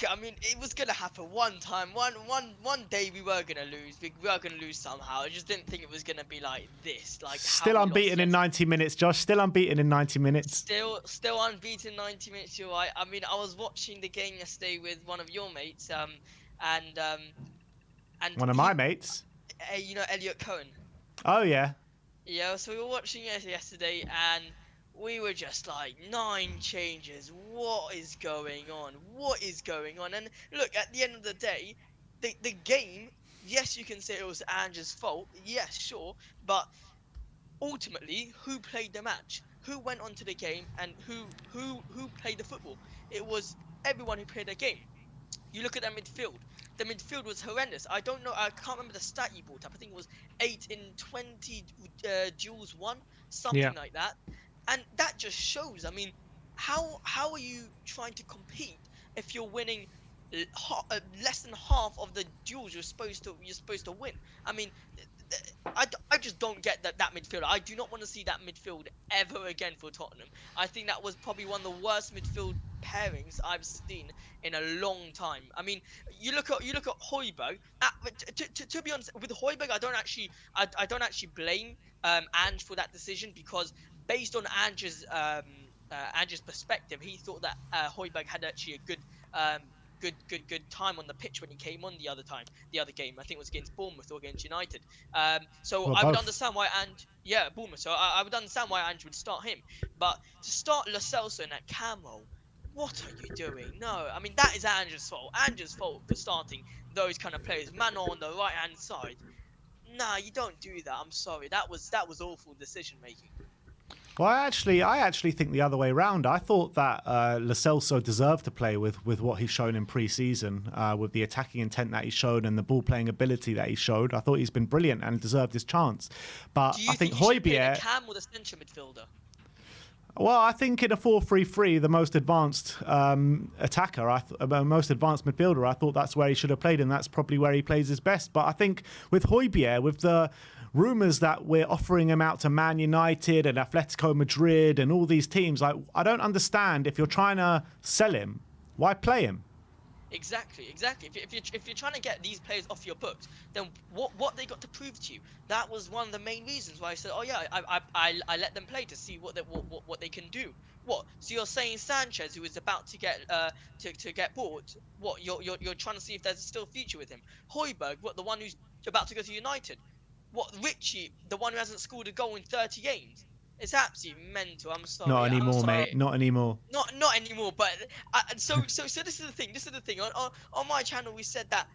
I mean, it was gonna happen one time. One day we were gonna lose. We were gonna lose somehow. I just didn't think it was gonna be like this. Like Still how we unbeaten lost in 90 minutes, Josh. Still unbeaten in 90 minutes. Still unbeaten 90 minutes. You're right. I mean, I was watching the game yesterday with one of your mates. And One of my mates. you know, Elliot Cohen. Oh, yeah. Yeah, so we were watching it yesterday and we were just like, 9 changes. What is going on? What is going on? And look, at the end of the day, the game, yes, you can say it was Ange's fault. Yes, sure. But ultimately, who played the match? Who went onto the game and who played the football? It was everyone who played the game. You look at the midfield. The midfield was horrendous. I don't know. I can't remember the stat you brought up. I think it was 8 in 20 duels won, something like that. And that just shows. I mean, how are you trying to compete if you're winning less than half of the duels you're supposed to win? I mean, I just don't get that midfield. I do not want to see that midfield ever again for Tottenham. I think that was probably one of the worst midfield pairings I've seen in a long time. I mean, you look at Højbjerg. To be honest, with Højbjerg, I don't actually blame Ange for that decision, because based on Ange's perspective, he thought that Højbjerg had actually a good time on the pitch when he came on the other game. I think it was against Bournemouth or against United. So Well, I would both. understand why Bournemouth. So I would understand why Ange would start him. But to start Lo Celso in that cam role, what are you doing? No, I mean, that is Ange's fault. Ange's fault for starting those kind of players. Mano on the right hand side. Nah, you don't do that. I'm sorry. That was awful decision making. Well, I actually think the other way around. I thought that Lo Celso deserved to play with what he's shown in pre-season, with the attacking intent that he showed and the ball-playing ability that he showed. I thought he's been brilliant and deserved his chance. But Do you I think he should play Højbjerg... the cam or the centre midfielder? Well, I think in a 4-3-3, the most advanced attacker, most advanced midfielder, I thought that's where he should have played, and that's probably where he plays his best. But I think with Højbjerg, with the rumours that we're offering him out to Man United and Atletico Madrid and all these teams, like, I don't understand, if you're trying to sell him, why play him? Exactly. If you're trying to get these players off your books, then what they got to prove to you? That was one of the main reasons why I said, oh yeah, I let them play to see what they can do. What? So you're saying Sanchez, who is about to get to get bought, what? You're trying to see if there's still a future with him. Højbjerg, what? The one who's about to go to United. What? Richie, the one who hasn't scored a goal in 30 games. It's absolutely mental. I'm sorry. Not anymore, I'm sorry. mate. Not anymore. Not anymore. But so this is the thing. This is the thing. On my channel, we said that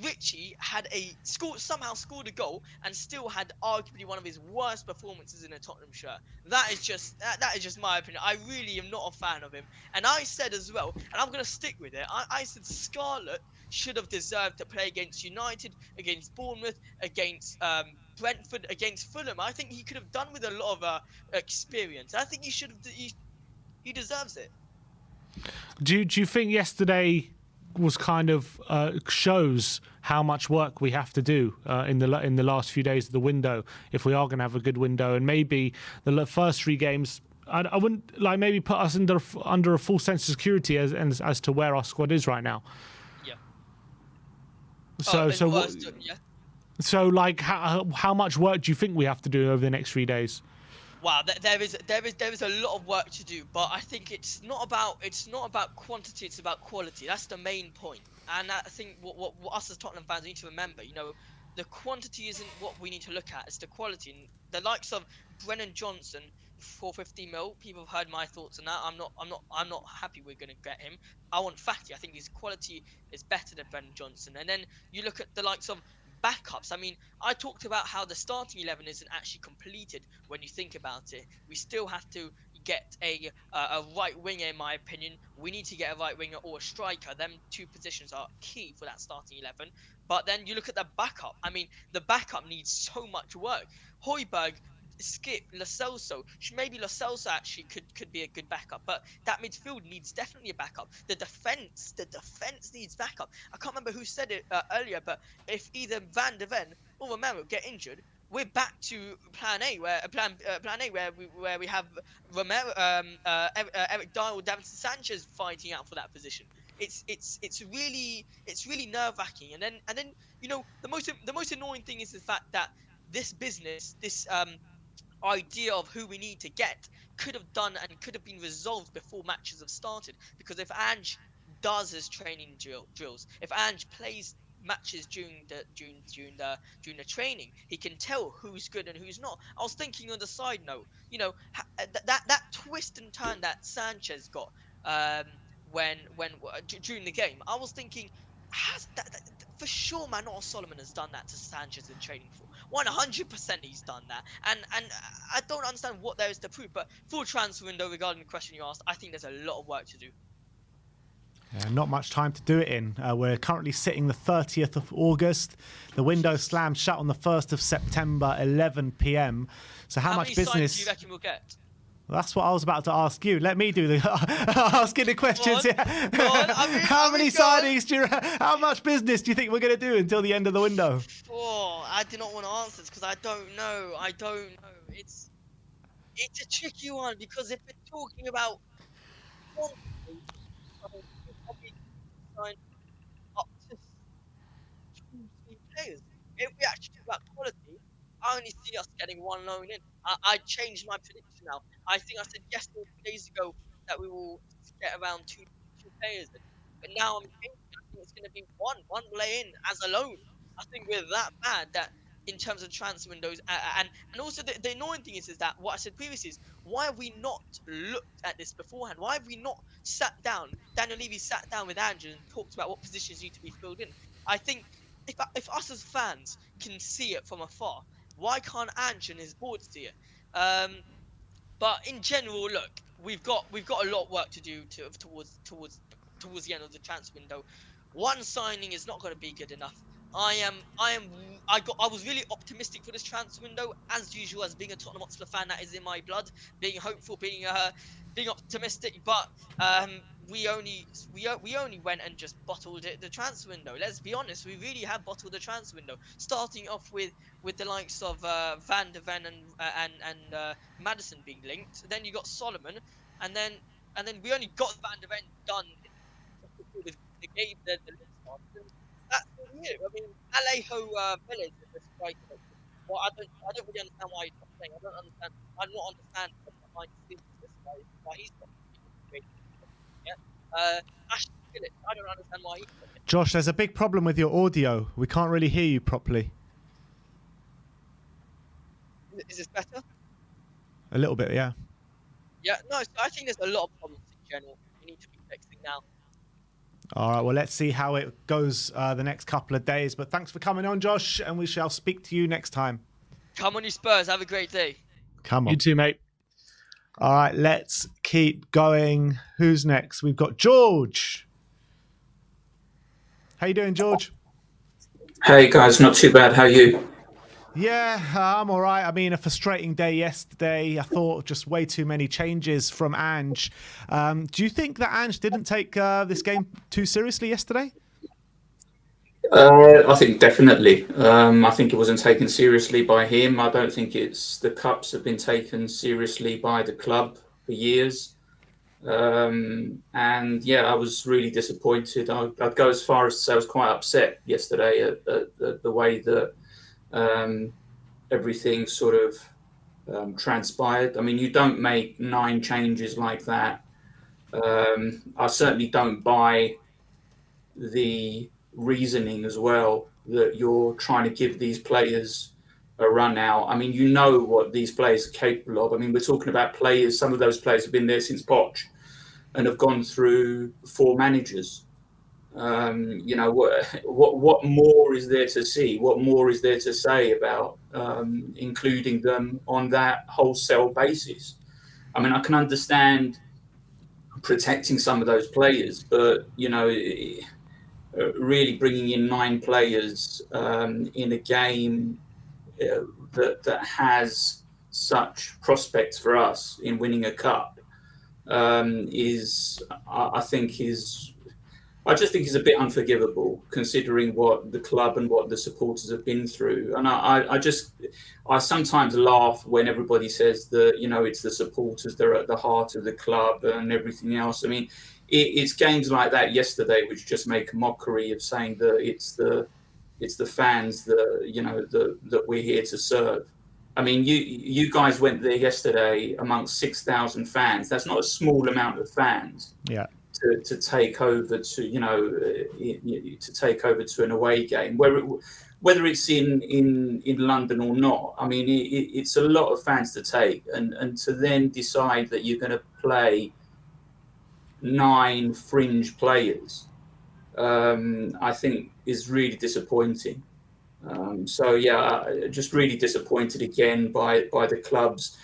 Richie had somehow scored a goal and still had arguably one of his worst performances in a Tottenham shirt. That is just my opinion. I really am not a fan of him. And I said as well, and I'm gonna stick with it. I said Scarlett should have deserved to play against United, against Bournemouth, against Brentford, against Fulham. I think he could have done with a lot of experience. I think he deserves it. Do you think yesterday was kind of shows how much work we have to do in the last few days of the window, if we are going to have a good window? And maybe the first 3 games, I wouldn't like maybe put us under a full sense of security as to where our squad is right now. Yeah. So like how much work do you think we have to do over the next 3 days? Wow, there is a lot of work to do, but I think it's not about quantity, it's about quality. That's the main point. And I think what us as Tottenham fans need to remember, you know, the quantity isn't what we need to look at, it's the quality. And the likes of Brennan Johnson, 450 mil, people have heard my thoughts on that. I'm not happy we're gonna get him. I want Fatty. I think his quality is better than Brennan Johnson. And then you look at the likes of backups. I mean, I talked about how the starting 11 isn't actually completed when you think about it. We still have to get a right winger, in my opinion. We need to get a right winger or a striker. Them two positions are key for that starting 11. But then you look at the backup. I mean, the backup needs so much work. Højbjerg, Skip, Lo Celso. Maybe Lo Celso actually could be a good backup, but that midfield needs definitely a backup. The defense needs backup. I can't remember who said it earlier, but if either Van de Ven or Romero get injured, we're back to plan A, where we have Romero, Eric Dyer or Davinson Sanchez fighting out for that position. It's really nerve-wracking. And then the most annoying thing is the fact that this business, this idea of who we need to get could have been resolved before matches have started. Because if Ange does his training drills, if Ange plays matches during the training, he can tell who's good and who's not. I was thinking on the side note, that twist and turn that Sanchez got during the game, I was thinking, has that for sure Manor Solomon has done that to Sanchez in training for 100%. He's done that, and I don't understand what there is to prove. But full transfer window, regarding the question you asked, I think there's a lot of work to do. Not much time to do it in. We're currently sitting the 30th of August. The window slammed shut on the 1st of September, 11 p.m. So how much business do you reckon we'll get? That's what I was about to ask you. Let me do the asking the questions here. How many signings how much business do you think we're going to do until the end of the window? Oh, I do not want to answer this because I don't know. It's a tricky one, because if we're talking about probably sign up to 2-3 players. If we actually talk about quality, I only see us getting one loan in. I changed my prediction now. I think I said yesterday, 2 days ago, that we will get around two players in. But now I'm thinking, I think it's going to be one lay in as a loan. I think we're that bad that in terms of transfer windows, and also the annoying thing is that what I said previously is, why have we not looked at this beforehand? Why have we not sat down? Daniel Levy sat down with Andrew and talked about what positions need to be filled in. I think if us as fans can see it from afar, why can't Andrew and his board see it? But in general, look, we've got a lot of work to do towards the end of the transfer window. One signing is not going to be good enough. I was really optimistic for this transfer window, as usual. As being a Tottenham Hotspur fan, that is in my blood. Being hopeful, being optimistic, but we only went and just bottled it the transfer window. Let's be honest, we really have bottled the transfer window. Starting off with the likes of Van de Ven and Maddison being linked. Then you got Solomon, and then we only got Van de Ven done with the game. That's really it. I mean, Alejo Velez is a striker. Well, I don't really understand why he's not playing. I don't understand. I'm not understanding behind the scenes of this guy, why he's not playing. Yeah. Ashley Phillips, I don't understand why he's not playing. Josh, there's a big problem with your audio. We can't really hear you properly. Is this better? A little bit, yeah. Yeah, no, so I think there's a lot of problems in general we need to be fixing now. All right, well, let's see how it goes the next couple of days. But thanks for coming on, Josh, and we shall speak to you next time. Come on, you Spurs. Have a great day. Come on. You too, mate. All right, let's keep going. Who's next? We've got George. How you doing, George? Hey, guys. Not too bad. How are you? Yeah, I'm all right. I mean, a frustrating day yesterday. I thought just way too many changes from Ange. Do you think that Ange didn't take this game too seriously yesterday? I think definitely. I think it wasn't taken seriously by him. I don't think the cups have been taken seriously by the club for years. And yeah, I was really disappointed. I'd go as far as to say I was quite upset yesterday at the way that everything sort of transpired. I mean, you don't make 9 changes like that. I certainly don't buy the reasoning as well that you're trying to give these players a run out. I mean, you know what these players are capable of. I mean, we're talking about players, some of those players have been there since Poch and have gone through 4 managers. You know, what more is there to see? What more is there to say about including them on that wholesale basis? I mean, I can understand protecting some of those players, but really bringing in 9 players in a game that has such prospects for us in winning a cup I just think is a bit unforgivable, considering what the club and what the supporters have been through. And I sometimes laugh when everybody says that, it's the supporters, they're at the heart of the club and everything else. I mean, it's games like that yesterday which just make a mockery of saying that it's the fans that we're here to serve. I mean, you guys went there yesterday amongst 6,000 fans. That's not a small amount of fans. Yeah. To take over to an away game, whether it's in London or not. I mean, it's a lot of fans to take, and to then decide that you're going to play 9 fringe players, I think is really disappointing. Just really disappointed again by the club's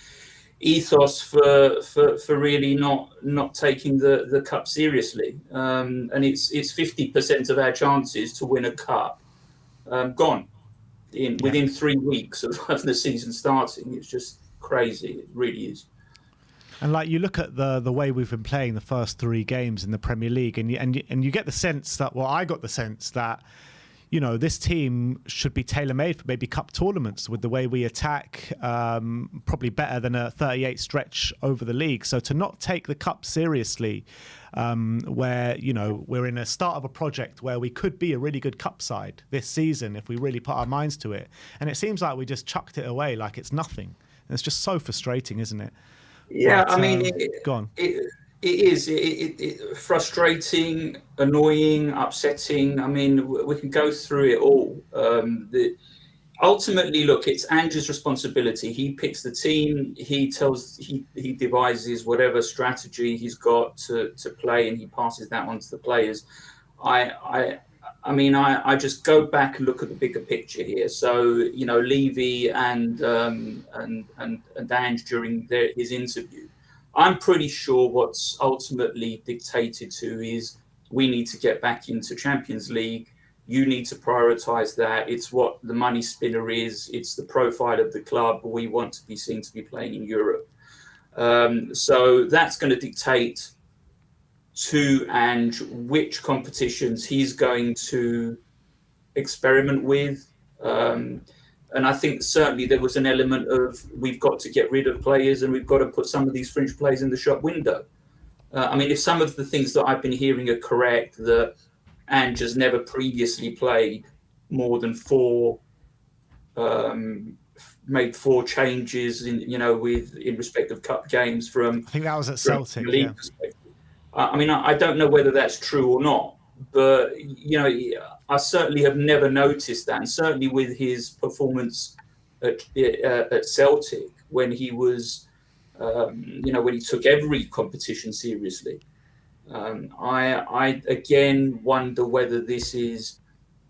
ethos for really not taking the cup seriously, and it's 50% of our chances to win a cup gone within 3 weeks of the season starting. It's just crazy. It really is. And like, you look at the way we've been playing the first 3 games in the Premier League, and you get the sense that, well, I got the sense that, this team should be tailor-made for maybe cup tournaments with the way we attack, probably better than a 38 stretch over the league. So to not take the cup seriously, where, we're in a start of a project where we could be a really good cup side this season if we really put our minds to it. And it seems like we just chucked it away like it's nothing. And it's just so frustrating, isn't it? Yeah, But, I mean, go on. It is frustrating, annoying, upsetting. I mean, we can go through it all. Ultimately, look, it's Andrew's responsibility. He picks the team. He devises whatever strategy he's got to play, and he passes that on to the players. I just go back and look at the bigger picture here. So, Levy and Ange during his interview, I'm pretty sure what's ultimately dictated to is we need to get back into Champions League. You need to prioritise that. It's what the money spinner is. It's the profile of the club. We want to be seen to be playing in Europe. So that's going to dictate to Ange which competitions he's going to experiment with. And I think certainly there was an element of we've got to get rid of players and we've got to put some of these fringe players in the shop window. I mean, if some of the things that I've been hearing are correct, that Ange has never previously played more than 4, made 4 changes in respect of cup games from. I think that was at Celtic. Yeah. I mean, I don't know whether that's true or not, but I certainly have never noticed that, and certainly with his performance at Celtic when he was, when he took every competition seriously. I again wonder whether this is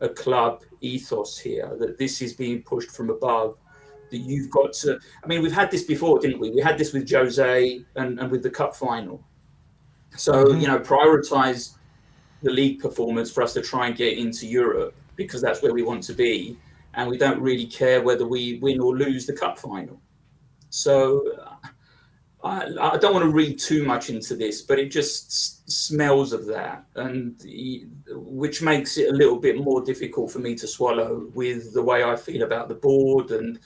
a club ethos here, that this is being pushed from above, that you've got to. I mean, we've had this before, didn't we? We had this with Jose and with the cup final. So, prioritise the league performance for us to try and get into Europe, because that's where we want to be. And we don't really care whether we win or lose the cup final. So I don't want to read too much into this, but it just smells of that, and which makes it a little bit more difficult for me to swallow with the way I feel about the board and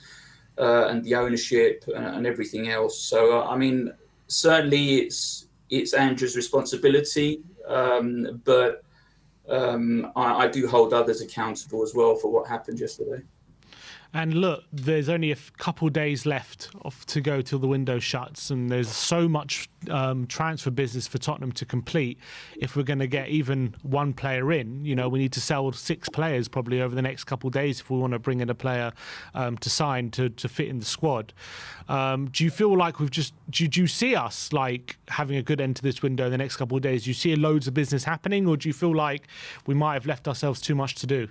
the ownership and everything else. So, I mean, certainly it's Andrew's responsibility, but I do hold others accountable as well for what happened yesterday. And look, there's only a couple days left to go till the window shuts, and there's so much transfer business for Tottenham to complete. If we're going to get even one player in, we need to sell 6 players probably over the next couple of days if we want to bring in a player to sign to fit in the squad. Do you feel like do you see us like having a good end to this window in the next couple of days? Do you see loads of business happening, or do you feel like we might have left ourselves too much to do?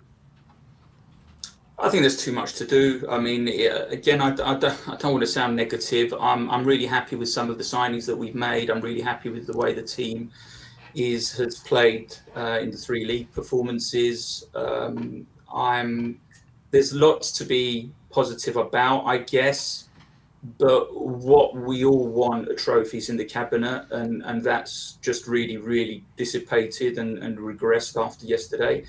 I think there's too much to do. I mean, again, I don't want to sound negative. I'm really happy with some of the signings that we've made. I'm really happy with the way the team has played in the 3 league performances. There's lots to be positive about, I guess. But what we all want are trophies in the cabinet, and that's just really, really dissipated and regressed after yesterday.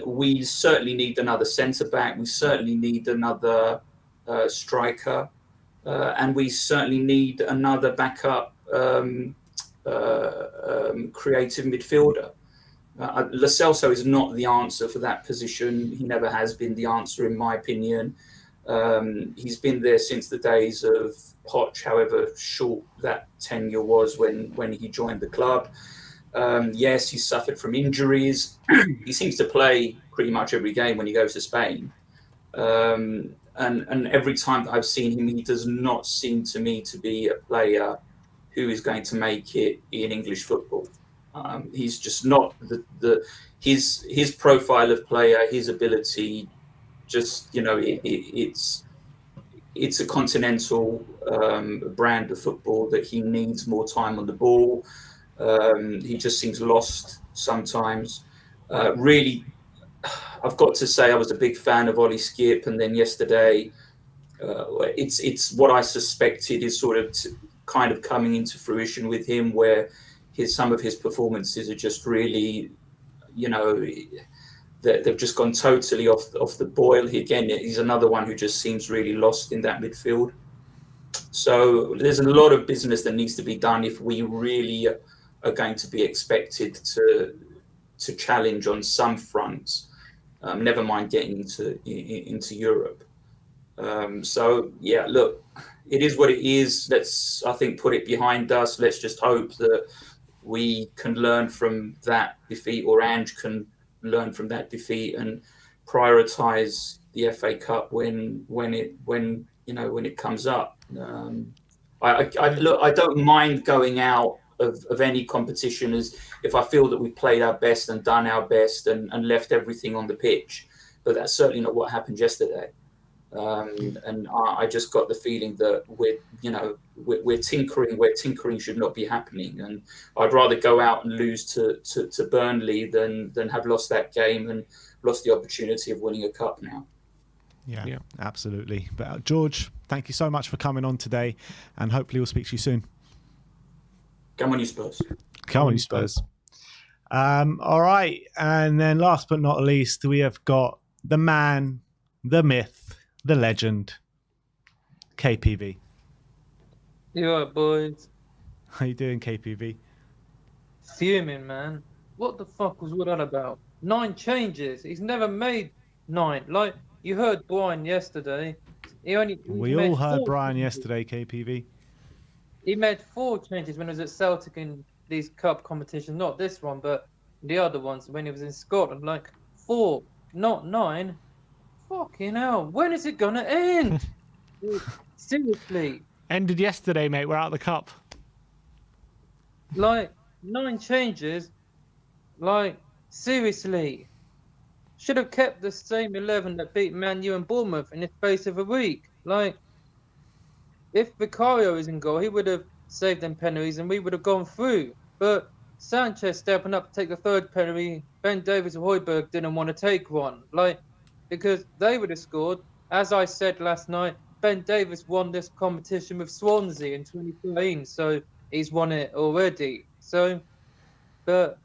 We certainly need another centre back. We certainly need another striker, and we certainly need another backup creative midfielder. Lo Celso is not the answer for that position. He never has been the answer, in my opinion. He's been there since the days of Poch, however short that tenure was when he joined the club. Yes, he suffered from injuries. He seems to play pretty much every game when he goes to Spain. And every time that I've seen him, he does not seem to me to be a player who is going to make it in English football. He's just not his profile of player, his ability. Just, you know, it's a continental brand of football that he needs more time on the ball. He just seems lost sometimes. Really, I've got to say I was a big fan of Ollie Skip, and then yesterday, it's what I suspected is sort of kind of coming into fruition with him, where some of his performances are just really, you know, they've just gone totally off the boil. He's another one who just seems really lost in that midfield. So there's a lot of business that needs to be done if we really are going to be expected to challenge on some fronts. Never mind getting into Europe. So yeah, look, it is what it is. Let's, I think, put it behind us. Let's just hope that we can learn from that defeat, or Ange can learn from that defeat and prioritize the FA Cup when it comes up. I don't mind going out of any competition as if I feel that we played our best and done our best and left everything on the pitch, but that's certainly not what happened yesterday. And I just got the feeling that we're tinkering where tinkering should not be happening, and I'd rather go out and lose to Burnley than have lost that game and lost the opportunity of winning a cup now. Yeah, absolutely. But George, thank you so much for coming on today, and hopefully we'll speak to you soon. Come on, you Spurs. Come on, you Spurs. All right, and then last but not least, we have got the man, the myth, the legend, KPV. You alright, boys? How you doing, KPV? Fuming, man. What the fuck was all that about? 9 changes. He's never made 9. Like, you heard Brian yesterday. We all heard Brian yesterday, KPV. He made 4 changes when he was at Celtic in these cup competitions. Not this one, but the other ones when he was in Scotland. Like, 4, not 9. Fucking hell. When is it gonna end? Seriously. Ended yesterday, mate. We're out of the cup. Like, 9 changes. Like, seriously. Should have kept the same 11 that beat Man U and Bournemouth in the space of a week. Like, if Vicario is in goal, he would have saved them penalties and we would have gone through. But Sanchez stepping up to take the 3rd penalty. Ben Davies and Højbjerg didn't want to take one. Like, because they would have scored. As I said last night, Ben Davies won this competition with Swansea in 2013, so he's won it already. So, but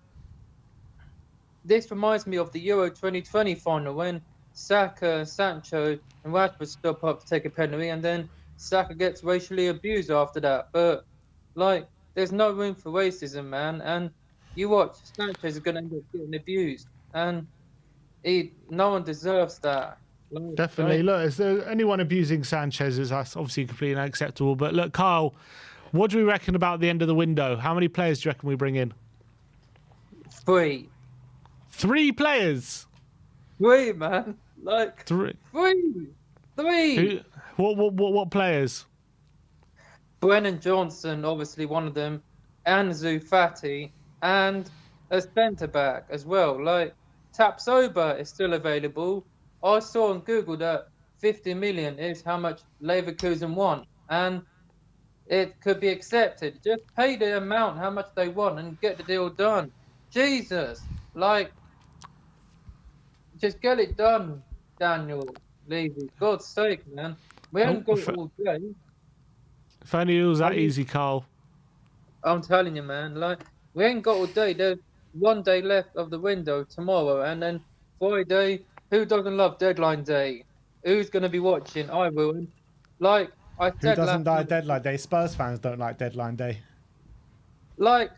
this reminds me of the Euro 2020 final when Saka, Sancho, and Rashford step up to take a penalty, and then Saka gets racially abused after that. But, like, there's no room for racism, man. And you watch, Sanchez is going to end up getting abused. And no one deserves that. Like, Definitely. Look, is there anyone abusing Sanchez is obviously completely unacceptable. But look, Kyle, what do we reckon about the end of the window? How many players do you reckon we bring in? 3. 3 players? 3, man. Like, 3. 3. What players? Brennan Johnson, obviously one of them, Ansu Fati, and a centre back as well. Like, Tapsoba is still available. I saw on Google that 50 million is how much Leverkusen want, and it could be accepted. Just pay the amount, how much they want, and get the deal done. Jesus, like, just get it done, Daniel Levy. God's sake, man. We haven't got all day. If only it was that easy, Carl. I'm telling you, man. Like, we ain't got all day. There's 1 day left of the window tomorrow, and then Friday. Who doesn't love deadline day? Who's gonna be watching? I will. And like I Who said doesn't last like night, deadline day? Spurs fans don't like deadline day. like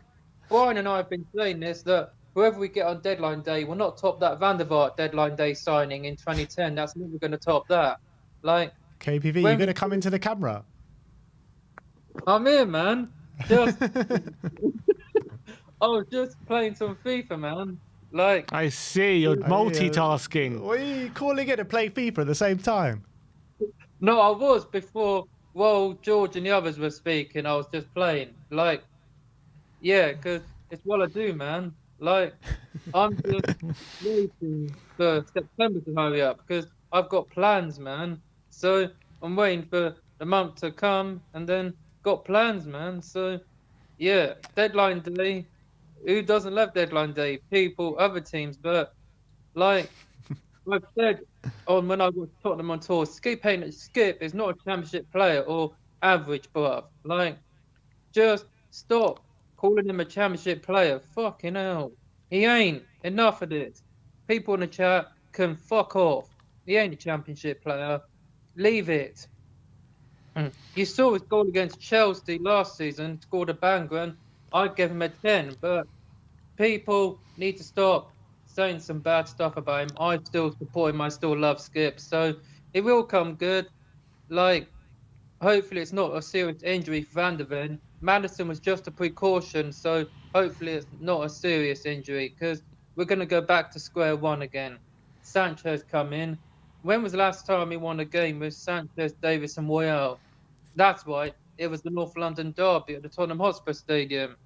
Brian and I have been saying this, that whoever we get on deadline day will not top that Van der Vaart deadline day signing in 2010. That's never going to top that. Like, KPV, you're going to come into the camera. I'm here, man. Just, I was just playing some FIFA, man. Like, I see, you're multitasking. What are you calling it to play FIFA at the same time? no, I was before. Well, George and the others were speaking. I was just playing. Like, yeah, because it's what I do, man. Like, I'm just waiting for September to hurry up because I've got plans, man. So I'm waiting for the month to come and then got plans, man. So, yeah, deadline day. Who doesn't love deadline day? People, other teams, but like I've said on when I was Tottenham on tour, Skip is not a championship player or average, bruv. Like, just stop calling him a championship player. Fucking hell. He ain't. Enough of this. People in the chat can fuck off. He ain't a championship player. Leave it. You saw his goal against Chelsea last season, scored a banger, and I'd give him a 10, but people need to stop saying some bad stuff about him. I still support him. I still love Skip. So it will come good. Like, hopefully it's not a serious injury for Van der Ven. Madison was just a precaution. So hopefully it's not a serious injury because we're going to go back to square one again. Sanchez come in. When was the last time he won a game with Sanchez, Davis and Royale? That's right. It was the North London derby at the Tottenham Hotspur Stadium.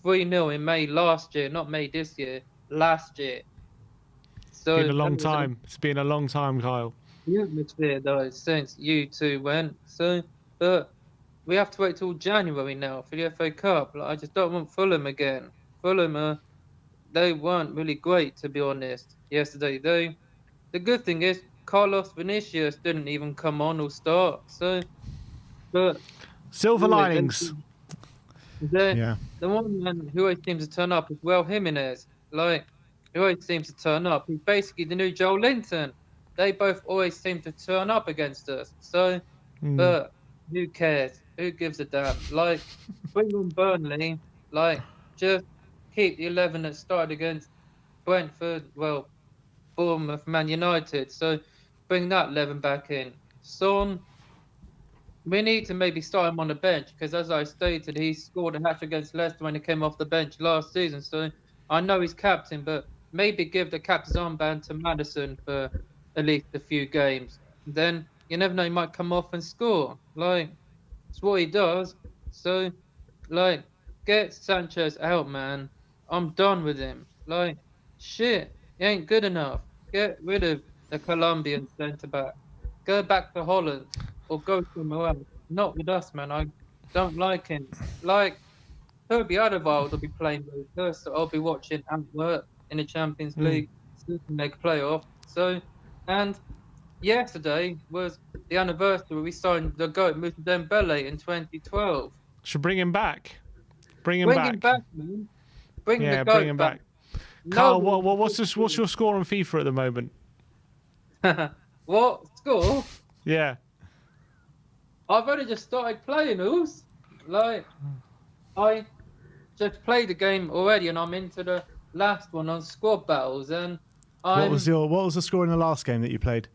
3-0 in May last year, not May this year, last year. So It's been a long time. It's been a long time, Kyle. The atmosphere, though, since you two went. So, but we have to wait till January now for the FA Cup. Like, I just don't want Fulham again. Fulham, they weren't really great, to be honest, yesterday. The good thing is, Carlos Vinicius didn't even come on or start. So, but Silver linings. Yeah. The one man who always seems to turn up is Will Jimenez. Like, who always seems to turn up. He's basically the new Joel Linton. They both always seem to turn up against us. So, but who cares? Who gives a damn? Like, bring on Burnley. Like, just keep the 11 that started against Brentford. Well, Bournemouth, Man United. So, bring that 11 back in. Son, we need to maybe start him on the bench because, as I stated, he scored a hat-trick against Leicester when he came off the bench last season. So I know he's captain, but maybe give the captain's armband to Madison for at least a few games. Then you never know, he might come off and score. Like, it's what he does. So, like, get Sanchez out, man. I'm done with him. Like, shit, he ain't good enough. Get rid of the Colombian centre-back. Go back to Holland. Or go somewhere else. Not with us, man. I don't like him. Like, Toby Alderweireld will be playing with us, so I'll be watching Antwerp in the Champions League leg playoff. So, and yesterday was the anniversary we signed the GOAT Moussa Dembele in 2012. Should bring him back. Bring him Bring back. him back, man. Bring the GOAT bring him back. Carl, No, what's your score on FIFA at the moment? What? Score? Yeah. I've only just started playing, Oos. Like, I just played the game already, and I'm into the last one on squad battles, and What was the score in the last game that you played?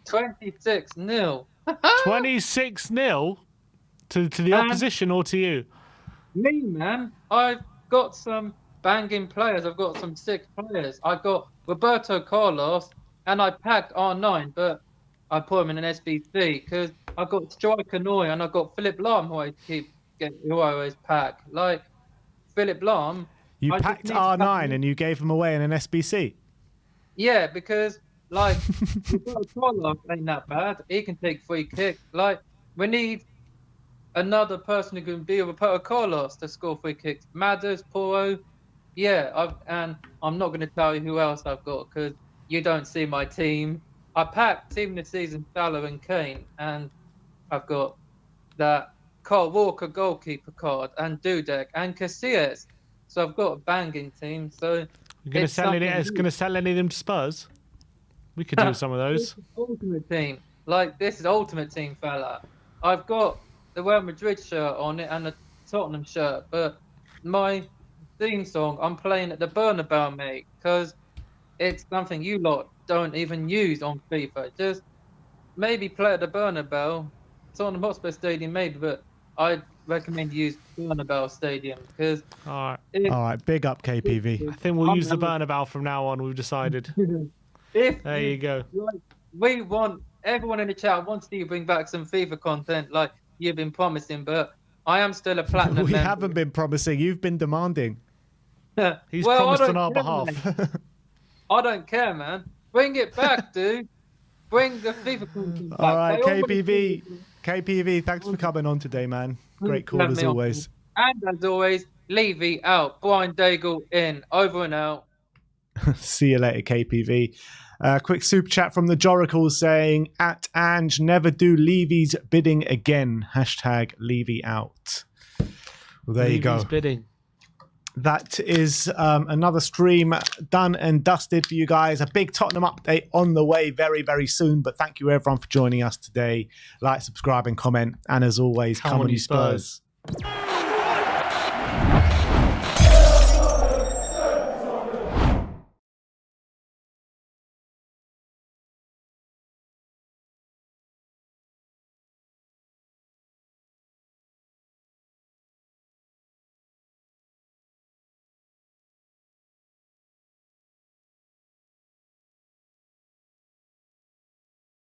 26-0. 26-0 to the opposition or to you? Me, man. I've got some banging players. I've got some sick players. I got Roberto Carlos, and I packed R9, but I put him in an SBC because I got Striker Noy and I got Philip Lahm, who I always pack. Like, Philip Lahm. You packed R9 and you gave him away in an SBC? Yeah, because Like, Carlos ain't that bad. He can take free kicks. Like, we need another person who can be with Carlos to score free kicks. Madders, Poro, yeah. I'm not going to tell you who else I've got because you don't see my team. I packed team this season Salah and Kane, and I've got that Carl Walker goalkeeper card and Dudek and Casillas. So I've got a banging team. So You're going to sell any? It's going to sell any of them to Spurs? We could do some of those. Ultimate team, like this is ultimate team, fella. I've got the Real Madrid shirt on it and the Tottenham shirt, but my theme song I'm playing at the Bernabeu, mate, because it's something you lot don't even use on FIFA. Just maybe play at the Bernabeu, Tottenham Hotspur Stadium, maybe, but I'd recommend you use Bernabeu Stadium because. All right. Big up, KPV. I think we'll use the Bernabeu from now on. We've decided. There you go. We want everyone in the chat wants to see you bring back some FIFA content like you've been promising, but I am still a platinum We member. haven't been promising. You've been demanding. He's Well, promised I on don't our care, behalf. man. I don't care, man. Bring it back, dude. Bring the FIFA content back. All right, They already- KPV, thanks for coming on today, man. Great call Let as me on. always. And as always, Levy out. Brian Daigle in. Over and out. See you later, KPV. Quick super chat from the Joracle saying, at Ange, never do Levy's bidding again. Hashtag Levy out. Well, there you go. Levy's bidding. That is another stream done and dusted for you guys. A big Tottenham update on the way very, very soon. But thank you, everyone, for joining us today. Like, subscribe, and comment. And as always, come on, you Spurs.